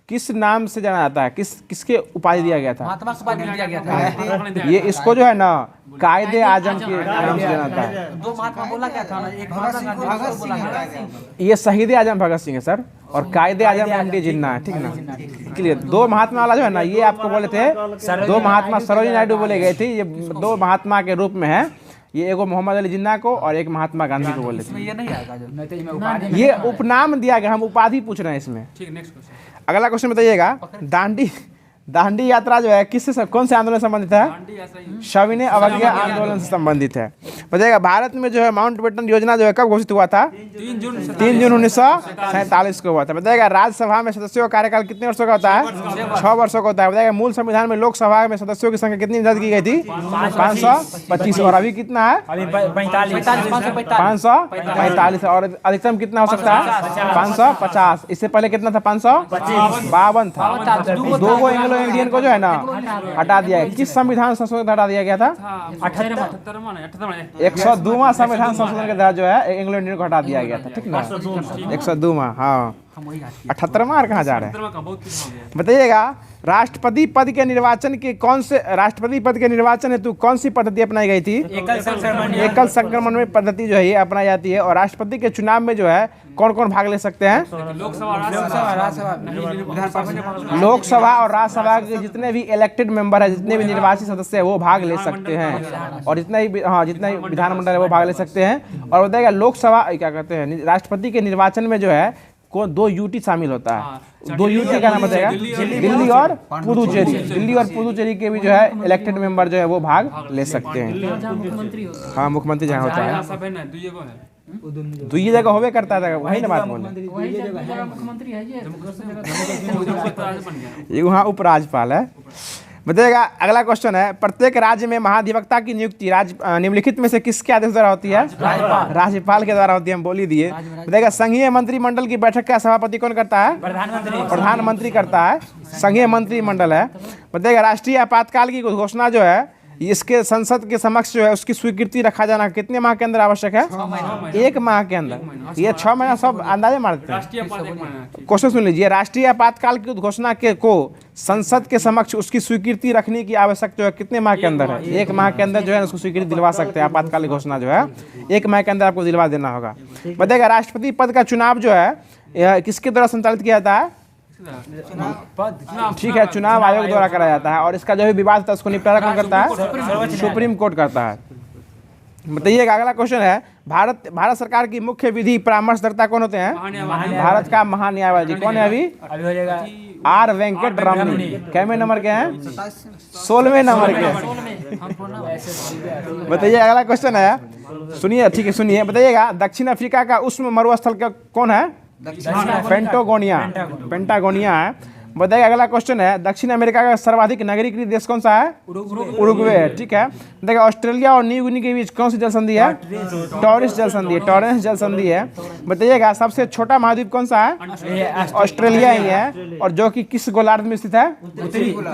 किस नाम से जाना जाता है? किसके उपाधि दिया गया था? महात्मा को उपाधि दिया गया था। ये इसको जो है ना कायदे आजम के नाम से जाना जाता है। दो महात्मा बोला क्या था? एक भगत सिंह। ये शहीद आजम भगत सिंह है सर, और कायदे आजम MD जिन्ना है, ठीक ना? क्लियर। दो महात्मा वाला जो है ना, ये आपको बोले थे दो महात्मा सरोजिनी नायडू बोले गए थे। ये दो महात्मा के रूप में है। ये एगो मोहम्मद अली जिन्ना को और एक महात्मा गांधी को बोले थे। ये नहीं आएगा जो नहीं तो इसमें उपाधि ये उपनाम दिया गया, हम उपाधि पूछ रहे हैं इसमें। ठीक, नेक्स्ट क्वेश्चन। अगला क्वेश्चन बताइएगा दांडी यात्रा जो है किससे कौन से आंदोलन से संबंधित है? सविनय अवज्ञा आंदोलन से संबंधित है। बताइएगा भारत में जो है माउंटबेटन योजना जो है कब घोषित हुआ था? 3 जून 1947 को हुआ था। बताइएगा राज्यसभा में सदस्यों का कार्यकाल कितने वर्षों का होता है? 6 वर्षों का होता है। बताइएगा मूल संविधान में लोकसभा में सदस्यों की संख्या कितनी निर्धारित की गई थी? 525। और अभी कितना है? 545। और अधिकतम कितना हो सकता है? 550। इससे पहले कितना था? 552 था। दो को एंग्लो इंडियन को जो है ना हटा दिया है। किस संविधान संशोधन हटा दिया गया था? 102वां संविधान संशोधन के तहत जो है एंग्लो इंडियन को हटा दिया गया था, ठीक ना? 102वां। हाँ, 78वां कहाँ जा रहे हैं? बताइएगा राष्ट्रपति पद के निर्वाचन हेतु कौन सी पद्धति अपनाई गई थी? एकल संक्रमण में पद्धति जो है ये अपनाई जाती है। और राष्ट्रपति के चुनाव में जो है कौन कौन भाग ले सकते हैं? लोकसभा और राज्यसभा के जितने भी इलेक्टेड मेंबर है, जितने भी निर्वाचित सदस्य है वो भाग ले सकते हैं। और जितना ही विधानमंडल है वो भाग ले सकते हैं। और बताइएगा लोकसभा क्या कहते हैं, राष्ट्रपति के निर्वाचन में जो है को 2 यूटी शामिल होता है। 2 यूटी का नाम बताएगा? दिल्ली और पुदुचेरी। दिल्ली और पुदुचेरी के भी जो है इलेक्टेड मेंबर जो है वो भाग ले सकते हैं। हाँ, मुख्यमंत्री जहाँ होता है तो ये जगह होवे करता था, वही ना बात बोले। ये वहाँ उपराज्यपाल है। बताइएगा अगला क्वेश्चन है प्रत्येक राज्य में महाधिवक्ता की नियुक्ति निम्नलिखित में से किसके आदेश द्वारा होती है? राज्यपाल के द्वारा होती है, हम बोल ही दिए। बताइएगा संघीय मंत्रिमंडल की बैठक का सभापति कौन करता है? प्रधानमंत्री करता है। संघीय मंत्रिमंडल है। बताइएगा राष्ट्रीय आपातकाल की घोषणा जो है इसके संसद के समक्ष जो है उसकी स्वीकृति रखा जाना कितने माह के अंदर आवश्यक है? 1 माह के अंदर। ये 6 महीना सब अंदाजे मारते हैं। क्वेश्चन सुन लीजिए, राष्ट्रीय आपातकाल की घोषणा को संसद के समक्ष उसकी स्वीकृति रखने की आवश्यकता जो है कितने माह के अंदर है? 1 माह के अंदर जो है उसको स्वीकृति दिलवा सकते हैं। आपातकाल घोषणा जो है 1 माह के अंदर आपको दिलवा देना होगा। बताइएगा राष्ट्रपति पद का चुनाव जो है किसके द्वारा संचालित किया जाता है? ठीक है, चुनाव आयोग द्वारा कराया जाता है। और इसका जो भी विवाद था उसको निपटारा कौन करता है? सुप्रीम कोर्ट करता है। बताइएगा अगला क्वेश्चन है भारत सरकार की मुख्य विधि परामर्शदाता कौन होते हैं? भारत का महान्यायवादी कौन है? अभी R वेंकट रमनी। कैमे नंबर के हैं? 16वें नंबर के। बताइए अगला क्वेश्चन है, सुनिए, ठीक है सुनिए। बताइएगा दक्षिण अफ्रीका का उष्ण मरुस्थल कौन है? पेंटागोनिया है। बताइएगा अगला क्वेश्चन है दक्षिण अमेरिका का सर्वाधिक नागरिक देश कौन सा है? उरुग्वे है, ठीक है। देखिए ऑस्ट्रेलिया और न्यू गिनी के बीच कौन सी जल संधि है? टॉरेंस जल संधि है। बताइएगा सबसे छोटा महाद्वीप कौन सा है? ऑस्ट्रेलिया ही है। और जो कि किस गोलार्ध में स्थित है?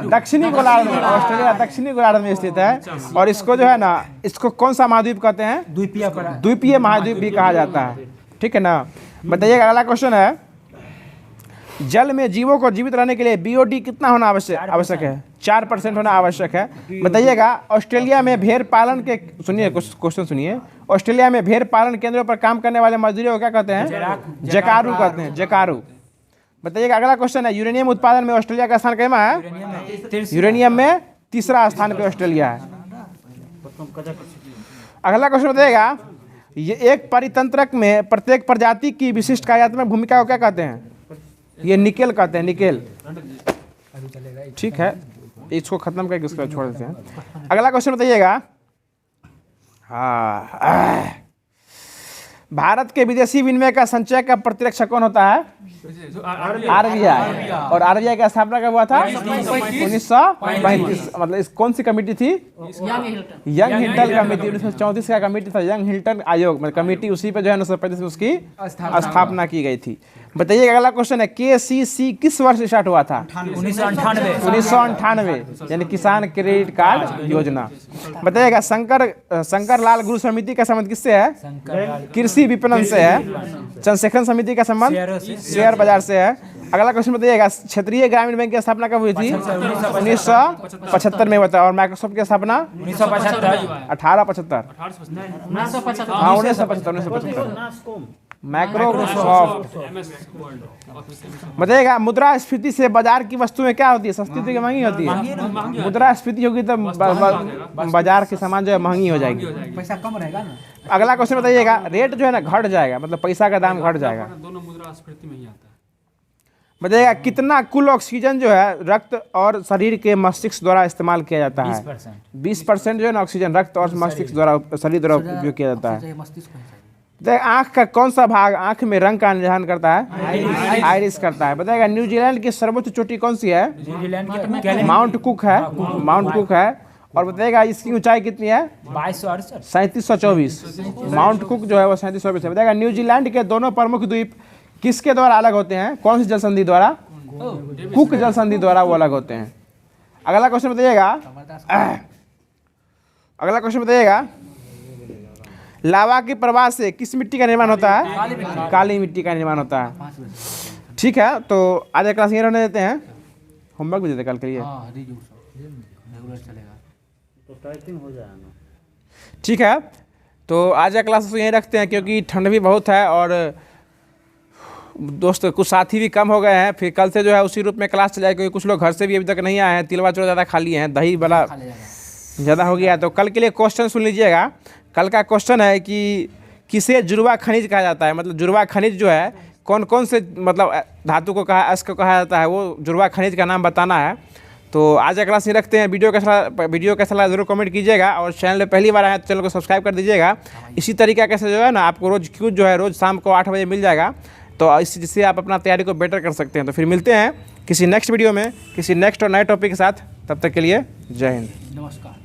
दक्षिणी गोलार्ध में। ऑस्ट्रेलिया दक्षिणी गोलार्ध में स्थित है। और इसको जो है ना इसको कौन सा महाद्वीप कहते हैं? द्वीपीय महाद्वीप भी कहा जाता है, ठीक है ना। बताइएगा अगला क्वेश्चन है जल में जीवों को जीवित रहने के लिए BOD कितना होना आवश्यक है? 4% होना आवश्यक है। बताइएगा ऑस्ट्रेलिया में भेड़ पालन के क्वेश्चन सुनिए। ऑस्ट्रेलिया में भेड़ पालन केंद्रों पर काम करने वाले मजदूरों को क्या कहते हैं? जकारू कहते हैं, जकारू। बताइएगा अगला क्वेश्चन है यूरेनियम उत्पादन में ऑस्ट्रेलिया का स्थान कैमा है? यूरेनियम में 3रा स्थान पे ऑस्ट्रेलिया है। अगला क्वेश्चन बताइएगा ये एक परितंत्रक में प्रत्येक प्रजाति की विशिष्ट कार्यात्मक भूमिका को क्या कहते हैं? ये निकेल कहते हैं, निकेल। ठीक है, इसको खत्म करके उसको छोड़ देते हैं। अगला क्वेश्चन बताइएगा। हाँ, भारत के विदेशी विनिमय का संचय का प्रतिरक्षक कौन होता है? आरबीआई। और आरबीआई की स्थापना कब हुआ था? 1935। मतलब इस कौन सी कमेटी थी? Young Hilton committee. 1934 का कमेटी था यंग हिल्टन आयोग, मतलब कमेटी, उसी पे जो है 1935 में उसकी स्थापना की गई थी। बताइएगा अगला क्वेश्चन है, केसीसी किस वर्ष स्टार्ट हुआ था? 1998, यानी किसान क्रेडिट कार्ड योजना। बताइएगा शंकर लाल गुरु समिति का संबंध किससे है? कृषि विपणन से है। चंद्रशेखर समिति का संबंध शेयर बाजार से है। अगला क्वेश्चन बताइएगा, क्षेत्रीय ग्रामीण बैंक की स्थापना कब हुई थी? 1975 में हुआ था। और माइक्रोसॉफ्ट की स्थापना 1875। हाँ, 1975। माइक्रोसॉफ्ट। बताइएगा मुद्रास्फीति से बाजार की वस्तुएं क्या होती है? सस्ती होती है, महंगी होती है? मुद्रास्फीति होगी तो बाजार के सामान जो है महंगी हो जाएगी, पैसा कम रहेगा ना। अगला क्वेश्चन बताइएगा, रेट जो है ना घट जाएगा, मतलब पैसा का दाम घट जाएगा। दोनों मुद्रास्फीति में ही आता है। बताइएगा कितना कुल ऑक्सीजन जो है रक्त और शरीर के मस्तिष्क द्वारा इस्तेमाल किया जाता है? 20% जो है ना ऑक्सीजन रक्त और मस्तिष्क द्वारा, शरीर द्वारा उपयोग किया जाता है। आंख का कौन सा भाग आंख में रंग का निर्धारण करता है? आइरिस करता है। बताइएगा न्यूजीलैंड की सर्वोच्च चोटी कौन सी है? माउंट कुक है, माउंट कुक है। और बताइएगा इसकी ऊंचाई कितनी है? 3724। माउंट कुक जो है वो 3724 है। बताइएगा न्यूजीलैंड के दोनों प्रमुख द्वीप किसके द्वारा अलग होते हैं? कौन सी जल संधि द्वारा? कुक जल संधि द्वारा वो अलग होते हैं। अगला क्वेश्चन बताइएगा, अगला क्वेश्चन बताइएगा, लावा के प्रवाह से किस मिट्टी का निर्माण होता है? काली मिट्टी का निर्माण होता है। ठीक है, तो आज का क्लास ये रहने देते हैं। होमवर्क भी देते कल के लिए। ठीक है, तो आज का क्लास यहीं रखते हैं, क्योंकि ठंड भी बहुत है और दोस्त कुछ साथी भी कम हो गए हैं। फिर कल से जो है उसी रूप में क्लास चलाए, क्योंकि कुछ लोग घर से भी अभी तक नहीं आए हैं। तिलवा चोरा ज़्यादा खा लिए हैं, दही वाला ज़्यादा हो गया है। तो कल के लिए क्वेश्चन सुन लीजिएगा। कल का क्वेश्चन है कि किसे जुड़वा खनिज कहा जाता है? मतलब जुड़वा खनिज जो है कौन कौन से मतलब धातु को कहा, अश्क को कहा जाता है, वो जुड़वा खनिज का नाम बताना है। तो आज का क्लास नहीं रखते हैं। वीडियो कैसा लगा जरूर कमेंट कीजिएगा, और चैनल पे पहली बार आए तो चैनल को सब्सक्राइब कर दीजिएगा। इसी तरीका कैसे जो है ना आपको रोज क्यूज जो है रोज शाम को 8 बजे मिल जाएगा, तो जिससे आप अपना तैयारी को बेटर कर सकते हैं। तो फिर मिलते हैं किसी नेक्स्ट वीडियो में किसी नेक्स्ट और नए टॉपिक के साथ। तब तक के लिए जय हिंद, नमस्कार।